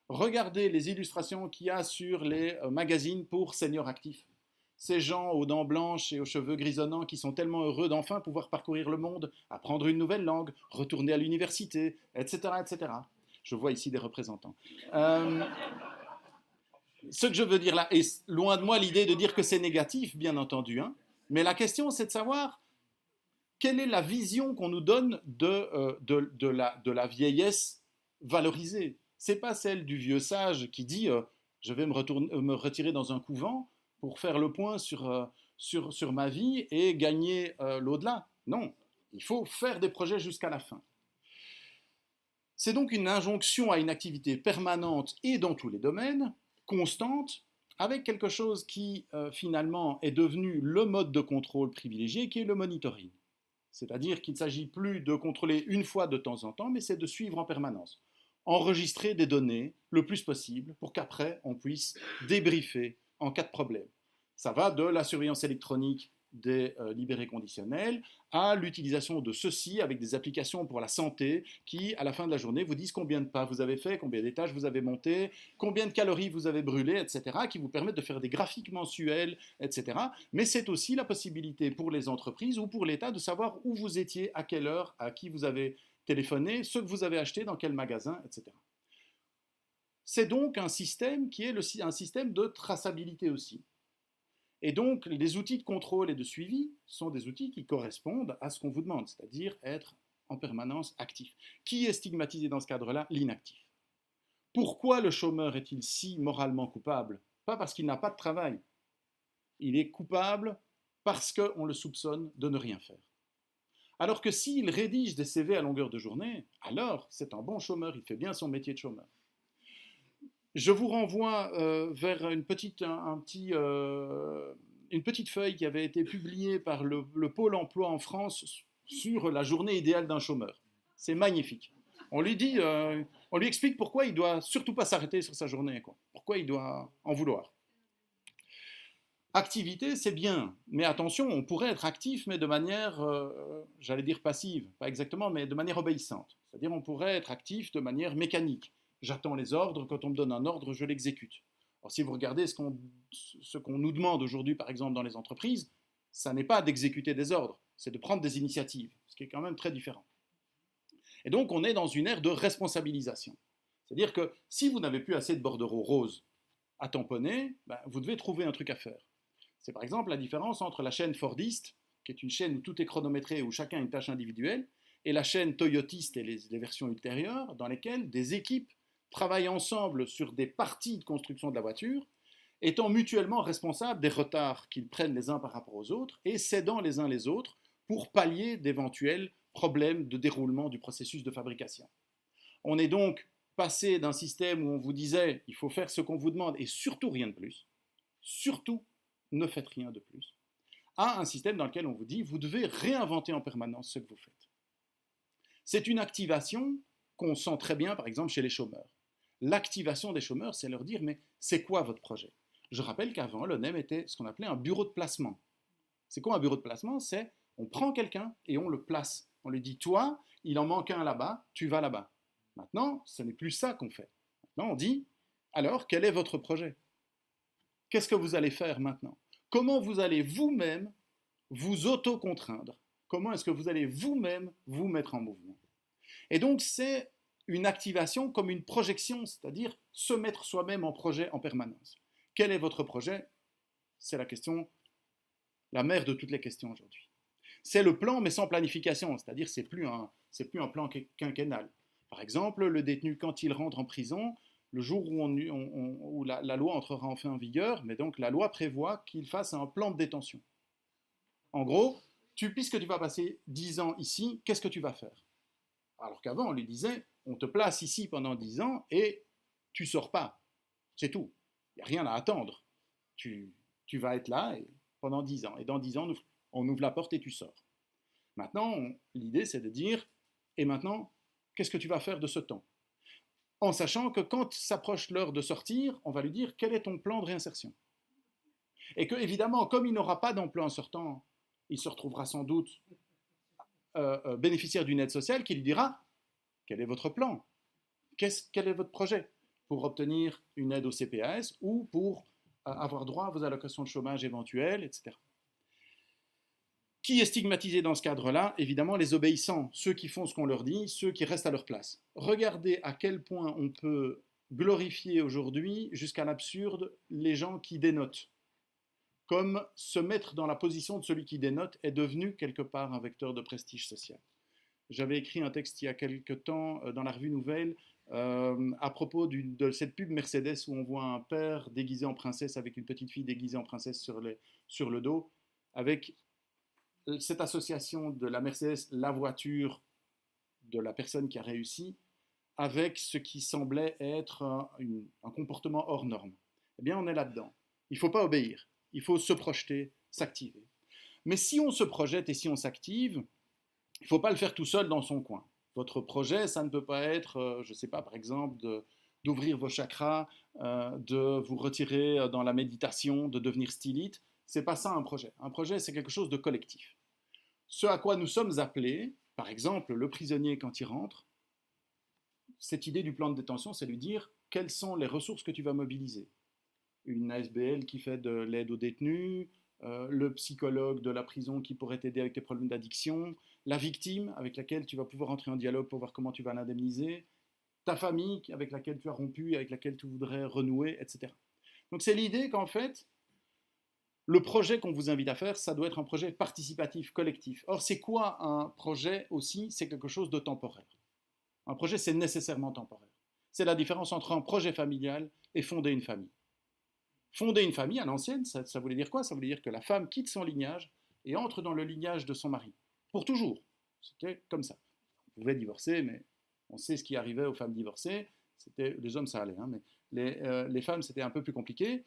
Regardez les illustrations qu'il y a sur les magazines pour seniors actifs. Ces gens aux dents blanches et aux cheveux grisonnants qui sont tellement heureux d'enfin pouvoir parcourir le monde, apprendre une nouvelle langue, retourner à l'université, etc., etc. Je vois ici des représentants. Ce que je veux dire là, et loin de moi l'idée de dire que c'est négatif, bien entendu, hein, mais la question c'est de savoir quelle est la vision qu'on nous donne de la vieillesse valorisée. C'est pas celle du vieux sage qui dit je vais me retirer dans un couvent pour faire le point sur ma vie et gagner l'au-delà. Non, il faut faire des projets jusqu'à la fin. C'est donc une injonction à une activité permanente et dans tous les domaines, constante, avec quelque chose qui finalement est devenu le mode de contrôle privilégié, qui est le monitoring. C'est-à-dire qu'il ne s'agit plus de contrôler une fois de temps en temps, mais c'est de suivre en permanence. Enregistrer des données le plus possible pour qu'après on puisse débriefer en cas de problème. Ça va de la surveillance électronique des libérés conditionnels à l'utilisation de ceux-ci avec des applications pour la santé qui, à la fin de la journée, vous disent combien de pas vous avez fait, combien d'étages vous avez monté, combien de calories vous avez brûlé, etc., qui vous permettent de faire des graphiques mensuels, etc. Mais c'est aussi la possibilité pour les entreprises ou pour l'État de savoir où vous étiez, à quelle heure, à qui vous avez téléphoné, ce que vous avez acheté, dans quel magasin, etc. C'est donc un système qui est un système de traçabilité aussi. Et donc, les outils de contrôle et de suivi sont des outils qui correspondent à ce qu'on vous demande, c'est-à-dire être en permanence actif. Qui est stigmatisé dans ce cadre-là? L'inactif. Pourquoi le chômeur est-il si moralement coupable? Pas parce qu'il n'a pas de travail. Il est coupable parce qu'on le soupçonne de ne rien faire. Alors que s'il rédige des CV à longueur de journée, alors c'est un bon chômeur, il fait bien son métier de chômeur. Je vous renvoie vers une petite feuille qui avait été publiée par le Pôle emploi en France sur la journée idéale d'un chômeur. C'est magnifique. On lui explique pourquoi il ne doit surtout pas s'arrêter sur sa journée, quoi. Pourquoi il doit en vouloir. Activité, c'est bien, mais attention, on pourrait être actif, mais de manière, j'allais dire passive, pas exactement, mais de manière obéissante. C'est-à-dire, on pourrait être actif de manière mécanique. J'attends les ordres, quand on me donne un ordre, je l'exécute. Alors, si vous regardez ce qu'on nous demande aujourd'hui, par exemple, dans les entreprises, ça n'est pas d'exécuter des ordres, c'est de prendre des initiatives, ce qui est quand même très différent. Et donc, on est dans une ère de responsabilisation. C'est-à-dire que si vous n'avez plus assez de bordereaux roses à tamponner, ben, vous devez trouver un truc à faire. C'est par exemple la différence entre la chaîne Fordiste, qui est une chaîne où tout est chronométré, où chacun a une tâche individuelle, et la chaîne Toyotiste et les versions ultérieures, dans lesquelles des équipes travaillent ensemble sur des parties de construction de la voiture, étant mutuellement responsables des retards qu'ils prennent les uns par rapport aux autres et s'aidant les uns les autres pour pallier d'éventuels problèmes de déroulement du processus de fabrication. On est donc passé d'un système où on vous disait il faut faire ce qu'on vous demande et surtout rien de plus, surtout ne faites rien de plus, à un système dans lequel on vous dit vous devez réinventer en permanence ce que vous faites. C'est une activation qu'on sent très bien par exemple chez les chômeurs. L'activation des chômeurs, c'est leur dire mais c'est quoi votre projet? Je rappelle qu'avant, l'ONEM était ce qu'on appelait un bureau de placement. C'est quoi un bureau de placement? C'est on prend quelqu'un et on le place. On lui dit toi, il en manque un là-bas, tu vas là-bas. Maintenant, ce n'est plus ça qu'on fait. Maintenant, on dit alors, quel est votre projet? Qu'est-ce que vous allez faire maintenant? Comment vous allez vous-même vous auto-contraindre? Comment est-ce que vous allez vous-même vous mettre en mouvement? Et donc, c'est une activation comme une projection, c'est-à-dire se mettre soi-même en projet en permanence. Quel est votre projet? C'est la question, la mère de toutes les questions aujourd'hui. C'est le plan, mais sans planification, c'est-à-dire c'est plus un plan quinquennal. Par exemple, le détenu, quand il rentre en prison, le jour où la loi entrera enfin en vigueur, mais donc la loi prévoit qu'il fasse un plan de détention. En gros, puisque tu vas passer 10 ans ici, qu'est-ce que tu vas faire? Alors qu'avant, on lui disait, on te place ici pendant 10 ans et tu sors pas. C'est tout. Il n'y a rien à attendre. Tu vas être là pendant 10 ans. Et dans 10 ans, on ouvre la porte et tu sors. Maintenant, l'idée, c'est de dire, et maintenant, qu'est-ce que tu vas faire de ce temps? En sachant que quand s'approche l'heure de sortir, on va lui dire, quel est ton plan de réinsertion? Et que, évidemment, comme il n'aura pas d'emploi en sortant, il se retrouvera sans doute bénéficiaire d'une aide sociale qui lui dira, quel est votre plan? Quel est votre projet pour obtenir une aide au CPAS ou pour avoir droit à vos allocations de chômage éventuelles, etc. Qui est stigmatisé dans ce cadre-là? Évidemment, les obéissants, ceux qui font ce qu'on leur dit, ceux qui restent à leur place. Regardez à quel point on peut glorifier aujourd'hui, jusqu'à l'absurde, les gens qui dénotent. Comme se mettre dans la position de celui qui dénote est devenu quelque part un vecteur de prestige social. J'avais écrit un texte il y a quelque temps dans la revue Nouvelle à propos de cette pub Mercedes où on voit un père déguisé en princesse avec une petite fille déguisée en princesse sur le dos, avec cette association de la Mercedes, la voiture de la personne qui a réussi, avec ce qui semblait être un comportement hors norme. Eh bien, on est là-dedans. Il ne faut pas obéir. Il faut se projeter, s'activer. Mais si on se projette et si on s'active, il ne faut pas le faire tout seul dans son coin. Votre projet, ça ne peut pas être, je ne sais pas, par exemple, d'ouvrir vos chakras, de vous retirer dans la méditation, de devenir stylite. Ce n'est pas ça un projet. Un projet, c'est quelque chose de collectif. Ce à quoi nous sommes appelés, par exemple, le prisonnier quand il rentre, cette idée du plan de détention, c'est lui dire quelles sont les ressources que tu vas mobiliser. Une ASBL qui fait de l'aide aux détenus, le psychologue de la prison qui pourrait t'aider avec tes problèmes d'addiction, la victime avec laquelle tu vas pouvoir entrer en dialogue pour voir comment tu vas l'indemniser, ta famille avec laquelle tu as rompu, avec laquelle tu voudrais renouer, etc. Donc c'est l'idée qu'en fait, le projet qu'on vous invite à faire, ça doit être un projet participatif, collectif. Or, c'est quoi un projet aussi? C'est quelque chose de temporaire. Un projet, c'est nécessairement temporaire. C'est la différence entre un projet familial et fonder une famille. Fonder une famille à l'ancienne, ça voulait dire quoi? Ça voulait dire que la femme quitte son lignage et entre dans le lignage de son mari. Pour toujours. C'était comme ça. On pouvait divorcer, mais on sait ce qui arrivait aux femmes divorcées. Les hommes, ça allait, hein, mais les femmes, c'était un peu plus compliqué.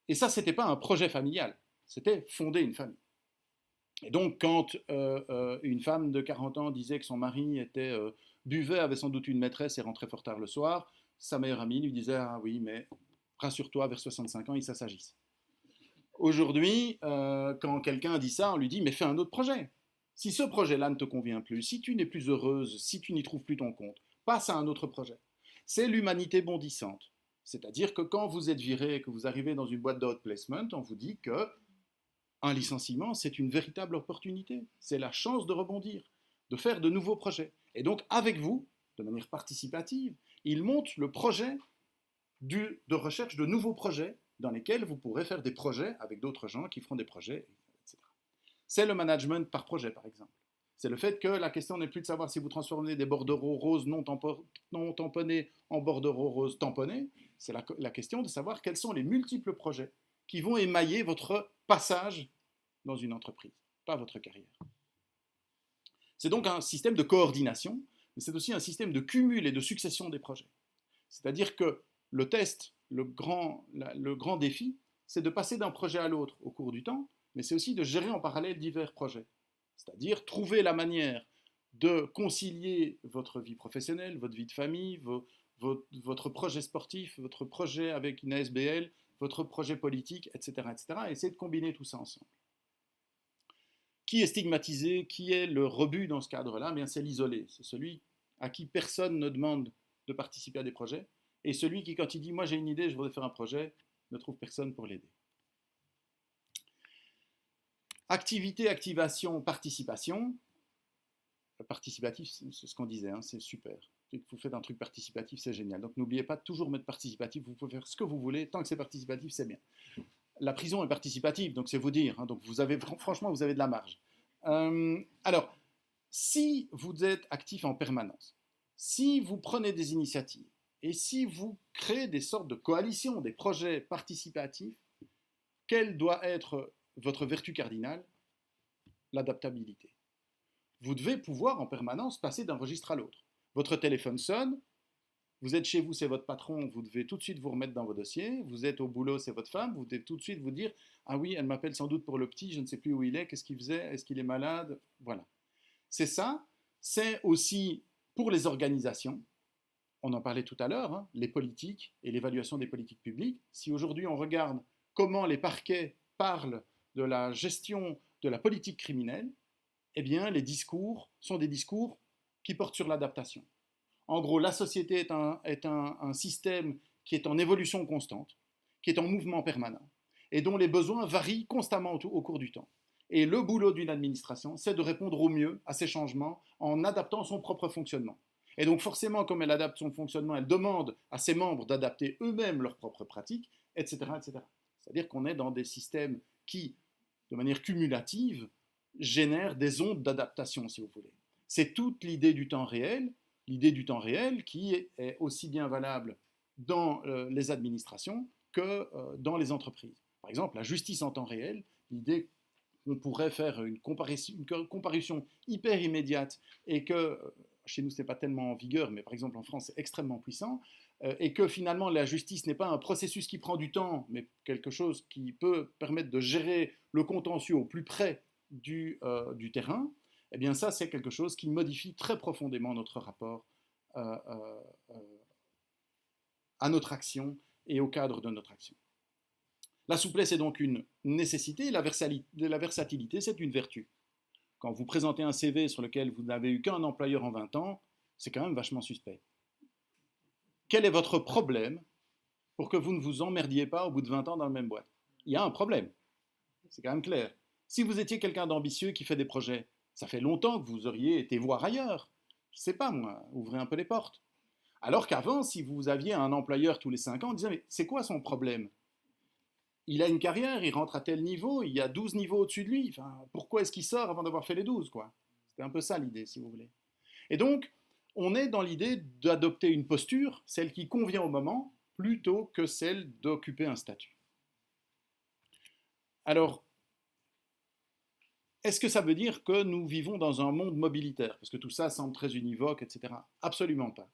Et ça, ce n'était pas un projet familial. C'était fonder une famille. Et donc, quand une femme de 40 ans disait que son mari buvait, avait sans doute une maîtresse et rentrait fort tard le soir, sa meilleure amie lui disait « Ah oui, mais rassure-toi, vers 65 ans, il s'assagisse. » Aujourd'hui, quand quelqu'un dit ça, on lui dit, mais fais un autre projet. Si ce projet-là ne te convient plus, si tu n'es plus heureuse, si tu n'y trouves plus ton compte, passe à un autre projet. C'est l'humanité bondissante. C'est-à-dire que quand vous êtes viré et que vous arrivez dans une boîte d'outplacement, on vous dit que un licenciement, c'est une véritable opportunité. C'est la chance de rebondir, de faire de nouveaux projets. Et donc, avec vous, de manière participative, il monte le projet de recherche de nouveaux projets dans lesquels vous pourrez faire des projets avec d'autres gens qui feront des projets, etc. C'est le management par projet, par exemple. C'est le fait que la question n'est plus de savoir si vous transformez des bordereaux roses non tamponnés en bordereaux roses tamponnés. C'est la question de savoir quels sont les multiples projets qui vont émailler votre passage dans une entreprise, pas votre carrière. C'est donc un système de coordination, mais c'est aussi un système de cumul et de succession des projets. C'est-à-dire que le test, le grand défi, c'est de passer d'un projet à l'autre au cours du temps, mais c'est aussi de gérer en parallèle divers projets. C'est-à-dire trouver la manière de concilier votre vie professionnelle, votre vie de famille, votre projet sportif, votre projet avec une ASBL, votre projet politique, etc., etc., et essayer de combiner tout ça ensemble. Qui est stigmatisé? Qui est le rebut dans ce cadre-là? Bien, c'est l'isolé. C'est celui à qui personne ne demande de participer à des projets, et celui qui, quand il dit « moi j'ai une idée, je voudrais faire un projet », ne trouve personne pour l'aider. Activité, activation, participation. Participatif, c'est ce qu'on disait, hein, c'est super. Vous faites un truc participatif, c'est génial. Donc n'oubliez pas de toujours mettre participatif, vous pouvez faire ce que vous voulez, tant que c'est participatif, c'est bien. La prison est participative, donc c'est vous dire, hein, donc franchement, vous avez de la marge. Alors, si vous êtes actif en permanence, si vous prenez des initiatives, et si vous créez des sortes de coalitions, des projets participatifs, quelle doit être votre vertu cardinale? L'adaptabilité. Vous devez pouvoir en permanence passer d'un registre à l'autre. Votre téléphone sonne, vous êtes chez vous, c'est votre patron, vous devez tout de suite vous remettre dans vos dossiers, vous êtes au boulot, c'est votre femme, vous devez tout de suite vous dire « Ah oui, elle m'appelle sans doute pour le petit, je ne sais plus où il est, qu'est-ce qu'il faisait, est-ce qu'il est malade ?» Voilà. C'est ça, c'est aussi pour les organisations, on en parlait tout à l'heure, hein, les politiques et l'évaluation des politiques publiques. Si aujourd'hui on regarde comment les parquets parlent de la gestion de la politique criminelle, eh bien les discours sont des discours qui portent sur l'adaptation. En gros, la société est un système qui est en évolution constante, qui est en mouvement permanent, et dont les besoins varient constamment au cours du temps. Et le boulot d'une administration, c'est de répondre au mieux à ces changements en adaptant son propre fonctionnement. Et donc forcément, comme elle adapte son fonctionnement, elle demande à ses membres d'adapter eux-mêmes leurs propres pratiques, etc., etc. C'est-à-dire qu'on est dans des systèmes qui, de manière cumulative, génèrent des ondes d'adaptation, si vous voulez. C'est toute l'idée du temps réel qui est aussi bien valable dans les administrations que dans les entreprises. Par exemple, la justice en temps réel, l'idée qu'on pourrait faire une comparution hyper immédiate et que chez nous, ce n'est pas tellement en vigueur, mais par exemple en France, c'est extrêmement puissant, et que finalement la justice n'est pas un processus qui prend du temps, mais quelque chose qui peut permettre de gérer le contentieux au plus près du terrain, eh bien ça, c'est quelque chose qui modifie très profondément notre rapport à notre action et au cadre de notre action. La souplesse est donc une nécessité, la versatilité, c'est une vertu. Quand vous présentez un CV sur lequel vous n'avez eu qu'un employeur en 20 ans, c'est quand même vachement suspect. Quel est votre problème pour que vous ne vous emmerdiez pas au bout de 20 ans dans la même boîte? Il y a un problème, c'est quand même clair. Si vous étiez quelqu'un d'ambitieux qui fait des projets, ça fait longtemps que vous auriez été voir ailleurs. Je ne sais pas moi, ouvrez un peu les portes. Alors qu'avant, si vous aviez un employeur tous les 5 ans, on disait, mais c'est quoi son problème? Il a une carrière, il rentre à tel niveau, il y a 12 niveaux au-dessus de lui. Enfin, pourquoi est-ce qu'il sort avant d'avoir fait les 12, quoi? C'était un peu ça l'idée, si vous voulez. Et donc, on est dans l'idée d'adopter une posture, celle qui convient au moment, plutôt que celle d'occuper un statut. Alors, est-ce que ça veut dire que nous vivons dans un monde mobilitaire? Parce que tout ça semble très univoque, etc. Absolument pas.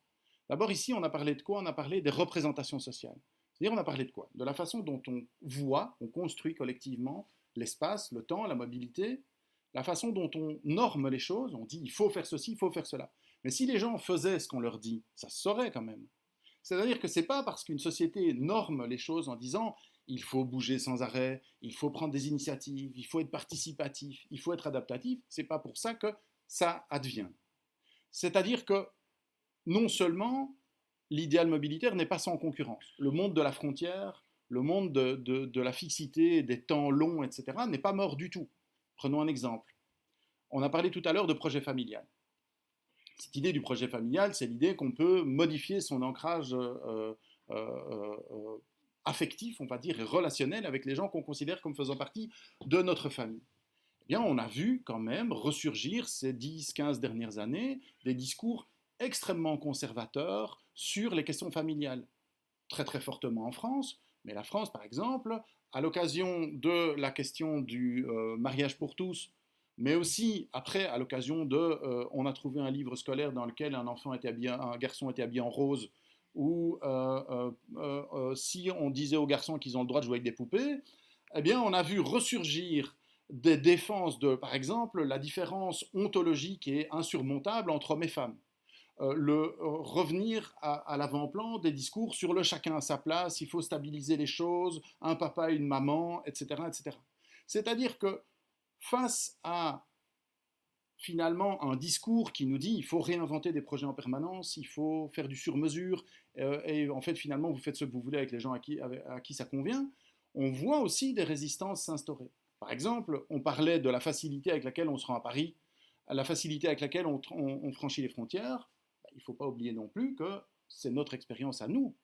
D'abord, ici, on a parlé de quoi? On a parlé des représentations sociales. C'est-à-dire, on a parlé de quoi? De la façon dont on voit, on construit collectivement l'espace, le temps, la mobilité, la façon dont on norme les choses, on dit il faut faire ceci, il faut faire cela. Mais si les gens faisaient ce qu'on leur dit, ça se saurait quand même. C'est-à-dire que ce n'est pas parce qu'une société norme les choses en disant il faut bouger sans arrêt, il faut prendre des initiatives, il faut être participatif, il faut être adaptatif. Ce n'est pas pour ça que ça advient. C'est-à-dire que non seulement l'idéal mobilitaire n'est pas sans concurrence. Le monde de la frontière, le monde de la fixité, des temps longs, etc., n'est pas mort du tout. Prenons un exemple. On a parlé tout à l'heure de projet familial. Cette idée du projet familial, c'est l'idée qu'on peut modifier son ancrage affectif, on va dire, et relationnel avec les gens qu'on considère comme faisant partie de notre famille. Eh bien, on a vu quand même ressurgir ces 10-15 dernières années des discours extrêmement conservateurs sur les questions familiales, très très fortement en France, mais la France, par exemple, à l'occasion de la question du mariage pour tous, mais aussi après, à l'occasion de, on a trouvé un livre scolaire dans lequel un garçon était habillé en rose, ou si on disait aux garçons qu'ils ont le droit de jouer avec des poupées, eh bien, on a vu ressurgir des défenses de, par exemple, la différence ontologique et insurmontable entre hommes et femmes. Revenir à l'avant-plan des discours sur le chacun à sa place, il faut stabiliser les choses, un papa, une maman, etc. etc. C'est-à-dire que face à finalement un discours qui nous dit il faut réinventer des projets en permanence, il faut faire du sur-mesure, et en fait finalement vous faites ce que vous voulez avec les gens à qui ça convient, on voit aussi des résistances s'instaurer. Par exemple, on parlait de la facilité avec laquelle on se rend à Paris, la facilité avec laquelle on franchit les frontières. Il ne faut pas oublier non plus que c'est notre expérience à nous,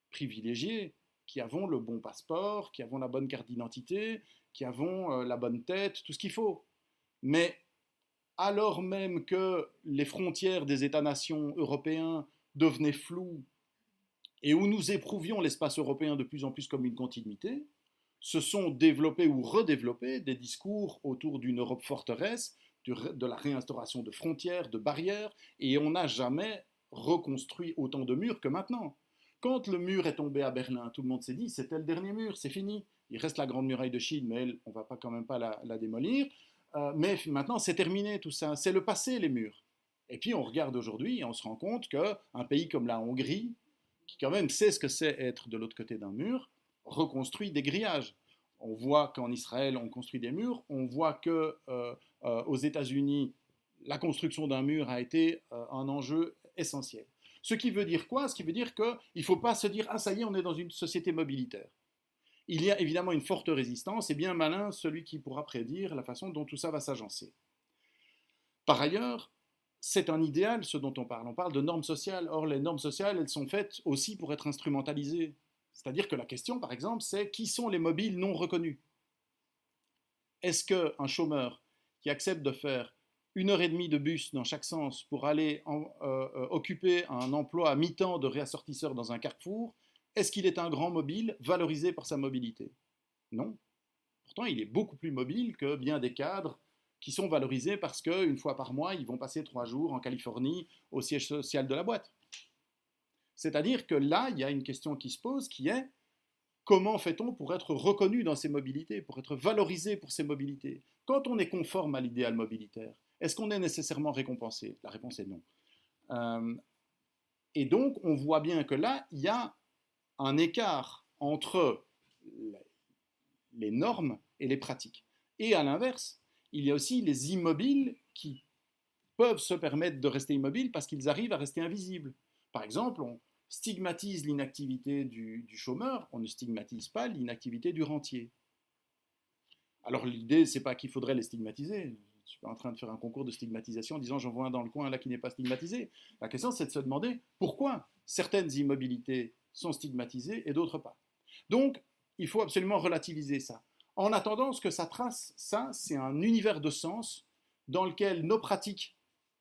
privilégiés, qui avons le bon passeport, qui avons la bonne carte d'identité, qui avons la bonne tête, tout ce qu'il faut. Mais alors même que les frontières des États-nations européens devenaient floues et où nous éprouvions l'espace européen de plus en plus comme une continuité, se sont développés ou redéveloppés des discours autour d'une Europe forteresse, de la réinstauration de frontières, de barrières, et on n'a jamais reconstruit autant de murs que maintenant. Quand le mur est tombé à Berlin, tout le monde s'est dit c'était le dernier mur, c'est fini. Il reste la grande muraille de Chine, mais elle, on ne va pas quand même pas la démolir. Mais maintenant, c'est terminé tout ça. C'est le passé, les murs. Et puis on regarde aujourd'hui et on se rend compte qu'un pays comme la Hongrie, qui quand même sait ce que c'est être de l'autre côté d'un mur, reconstruit des grillages. On voit qu'en Israël, on construit des murs. On voit que aux États-Unis, la construction d'un mur a été un enjeu essentiel. Ce qui veut dire quoi? Ce qui veut dire qu'il ne faut pas se dire « Ah, ça y est, on est dans une société mobilitaire ». Il y a évidemment une forte résistance, et bien malin celui qui pourra prédire la façon dont tout ça va s'agencer. Par ailleurs, c'est un idéal ce dont on parle. On parle de normes sociales. Or, les normes sociales, elles sont faites aussi pour être instrumentalisées. C'est-à-dire que la question, par exemple, c'est qui sont les mobiles non reconnus? Est-ce qu'un chômeur qui accepte de faire 1 heure et demie de bus dans chaque sens pour aller occuper un emploi à mi-temps de réassortisseur dans un carrefour, est-ce qu'il est un grand mobile valorisé par sa mobilité? Non. Pourtant, il est beaucoup plus mobile que bien des cadres qui sont valorisés parce qu'une fois par mois, ils vont passer 3 jours en Californie au siège social de la boîte. C'est-à-dire que là, il y a une question qui se pose qui est comment fait-on pour être reconnu dans ces mobilités, pour être valorisé pour ces mobilités? Quand on est conforme à l'idéal mobilitaire, est-ce qu'on est nécessairement récompensé? La réponse est non. Et donc, on voit bien que là, il y a un écart entre les normes et les pratiques. Et à l'inverse, il y a aussi les immobiles qui peuvent se permettre de rester immobiles parce qu'ils arrivent à rester invisibles. Par exemple, on stigmatise l'inactivité du chômeur, on ne stigmatise pas l'inactivité du rentier. Alors l'idée, c'est pas qu'il faudrait les stigmatiser. Je ne suis pas en train de faire un concours de stigmatisation en disant j'en vois un dans le coin là qui n'est pas stigmatisé. La question, c'est de se demander pourquoi certaines immobilités sont stigmatisées et d'autres pas. Donc, il faut absolument relativiser ça. En attendant, ce que ça trace, ça, c'est un univers de sens dans lequel nos pratiques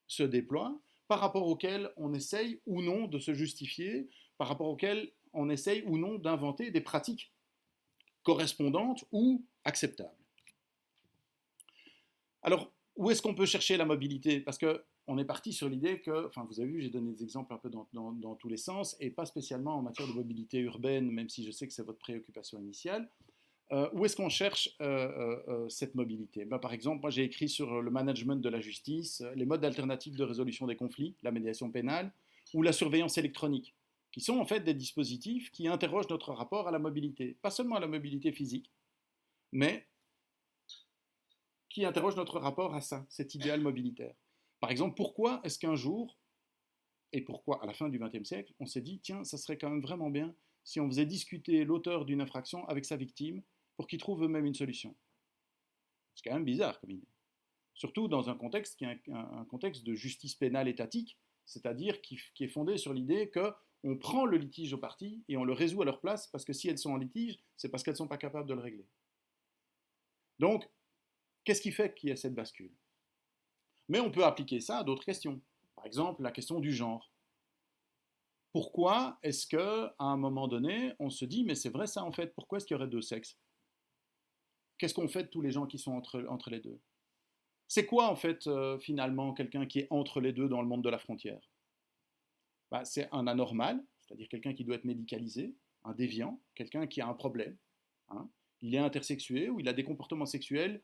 se déploient, par rapport auquel on essaye ou non de se justifier, par rapport auquel on essaye ou non d'inventer des pratiques correspondantes ou acceptables. Alors, où est-ce qu'on peut chercher la mobilité? Parce qu'on est parti sur l'idée que, enfin vous avez vu, j'ai donné des exemples un peu dans tous les sens, et pas spécialement en matière de mobilité urbaine, même si je sais que c'est votre préoccupation initiale. Où est-ce qu'on cherche cette mobilité? Par exemple, moi j'ai écrit sur le management de la justice, les modes alternatifs de résolution des conflits, la médiation pénale, ou la surveillance électronique, qui sont en fait des dispositifs qui interrogent notre rapport à la mobilité. Pas seulement à la mobilité physique, mais qui interrogent notre rapport à ça, cet idéal mobilitaire. Par exemple, pourquoi est-ce qu'un jour, et pourquoi à la fin du XXe siècle, on s'est dit, tiens, ça serait quand même vraiment bien si on faisait discuter l'auteur d'une infraction avec sa victime pour qu'ils trouvent eux-mêmes une solution. C'est quand même bizarre comme idée. Surtout dans un contexte qui est un contexte de justice pénale étatique, c'est-à-dire qui est fondé sur l'idée qu'on prend le litige aux parties et on le résout à leur place, parce que si elles sont en litige, c'est parce qu'elles ne sont pas capables de le régler. Donc, qu'est-ce qui fait qu'il y ait cette bascule? Mais on peut appliquer ça à d'autres questions. Par exemple, la question du genre. Pourquoi est-ce qu'à un moment donné, on se dit, mais c'est vrai ça en fait, pourquoi est-ce qu'il y aurait deux sexes? Qu'est-ce qu'on fait de tous les gens qui sont entre les deux? C'est quoi en fait finalement quelqu'un qui est entre les deux dans le monde de la frontière? C'est un anormal, c'est-à-dire quelqu'un qui doit être médicalisé, un déviant, quelqu'un qui a un problème. Hein. Il est intersexué ou il a des comportements sexuels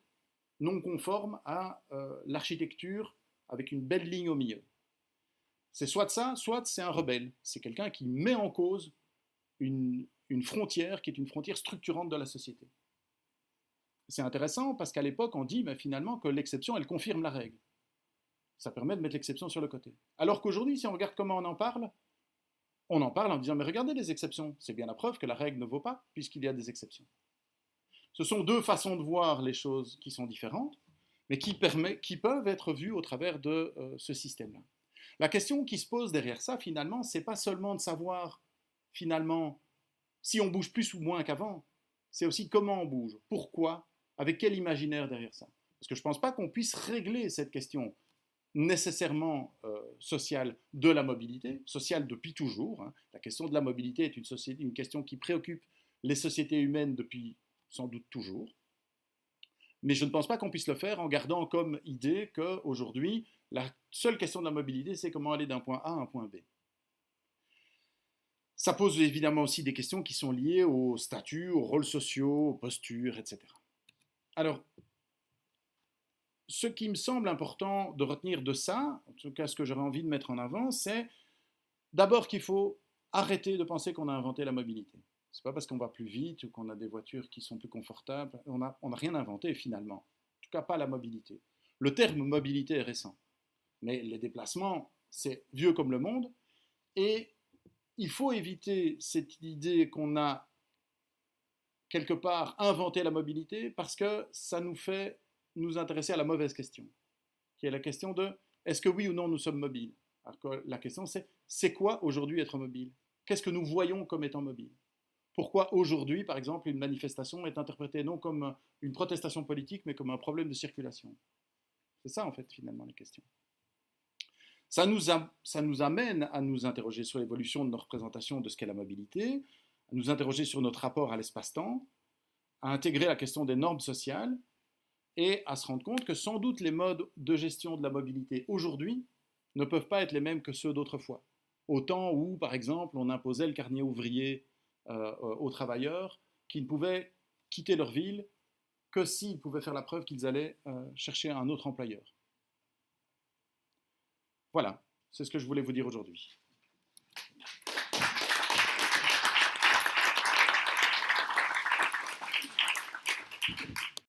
non conformes à l'architecture avec une belle ligne au milieu. C'est soit ça, soit c'est un rebelle. C'est quelqu'un qui met en cause une frontière qui est une frontière structurante de la société. C'est intéressant parce qu'à l'époque, on dit finalement que l'exception, elle confirme la règle. Ça permet de mettre l'exception sur le côté. Alors qu'aujourd'hui, si on regarde comment on en parle en disant, mais regardez les exceptions, c'est bien la preuve que la règle ne vaut pas, puisqu'il y a des exceptions. Ce sont deux façons de voir les choses qui sont différentes, mais qui peuvent être vues au travers de ce système-là. La question qui se pose derrière ça, finalement, c'est pas seulement de savoir, finalement, si on bouge plus ou moins qu'avant, c'est aussi comment on bouge, pourquoi, avec quel imaginaire derrière ça. Parce que je ne pense pas qu'on puisse régler cette question nécessairement sociale de la mobilité, sociale depuis toujours. Hein. La question de la mobilité est une question qui préoccupe les sociétés humaines depuis sans doute toujours. Mais je ne pense pas qu'on puisse le faire en gardant comme idée qu'aujourd'hui, la seule question de la mobilité, c'est comment aller d'un point A à un point B. Ça pose évidemment aussi des questions qui sont liées au statut, aux rôles sociaux, aux postures, etc. Alors, ce qui me semble important de retenir de ça, en tout cas ce que j'aurais envie de mettre en avant, c'est d'abord qu'il faut arrêter de penser qu'on a inventé la mobilité. C'est pas parce qu'on va plus vite ou qu'on a des voitures qui sont plus confortables, on n'a rien inventé finalement. En tout cas pas la mobilité. Le terme mobilité est récent, mais les déplacements, c'est vieux comme le monde, et il faut éviter cette idée qu'on a quelque part inventé la mobilité parce que ça nous fait nous intéresser à la mauvaise question, qui est la question de est-ce que oui ou non nous sommes mobiles? Alors que la question c'est quoi aujourd'hui être mobile? Qu'est-ce que nous voyons comme étant mobile? Pourquoi aujourd'hui, par exemple, une manifestation est interprétée non comme une protestation politique, mais comme un problème de circulation? C'est ça, en fait, finalement, les questions. Ça nous amène à nous interroger sur l'évolution de nos représentations de ce qu'est la mobilité, à nous interroger sur notre rapport à l'espace-temps, à intégrer la question des normes sociales, et à se rendre compte que sans doute les modes de gestion de la mobilité aujourd'hui ne peuvent pas être les mêmes que ceux d'autrefois. Au temps où, par exemple, on imposait le carnet ouvrier aux travailleurs qui ne pouvaient quitter leur ville que s'ils pouvaient faire la preuve qu'ils allaient chercher un autre employeur. Voilà, c'est ce que je voulais vous dire aujourd'hui.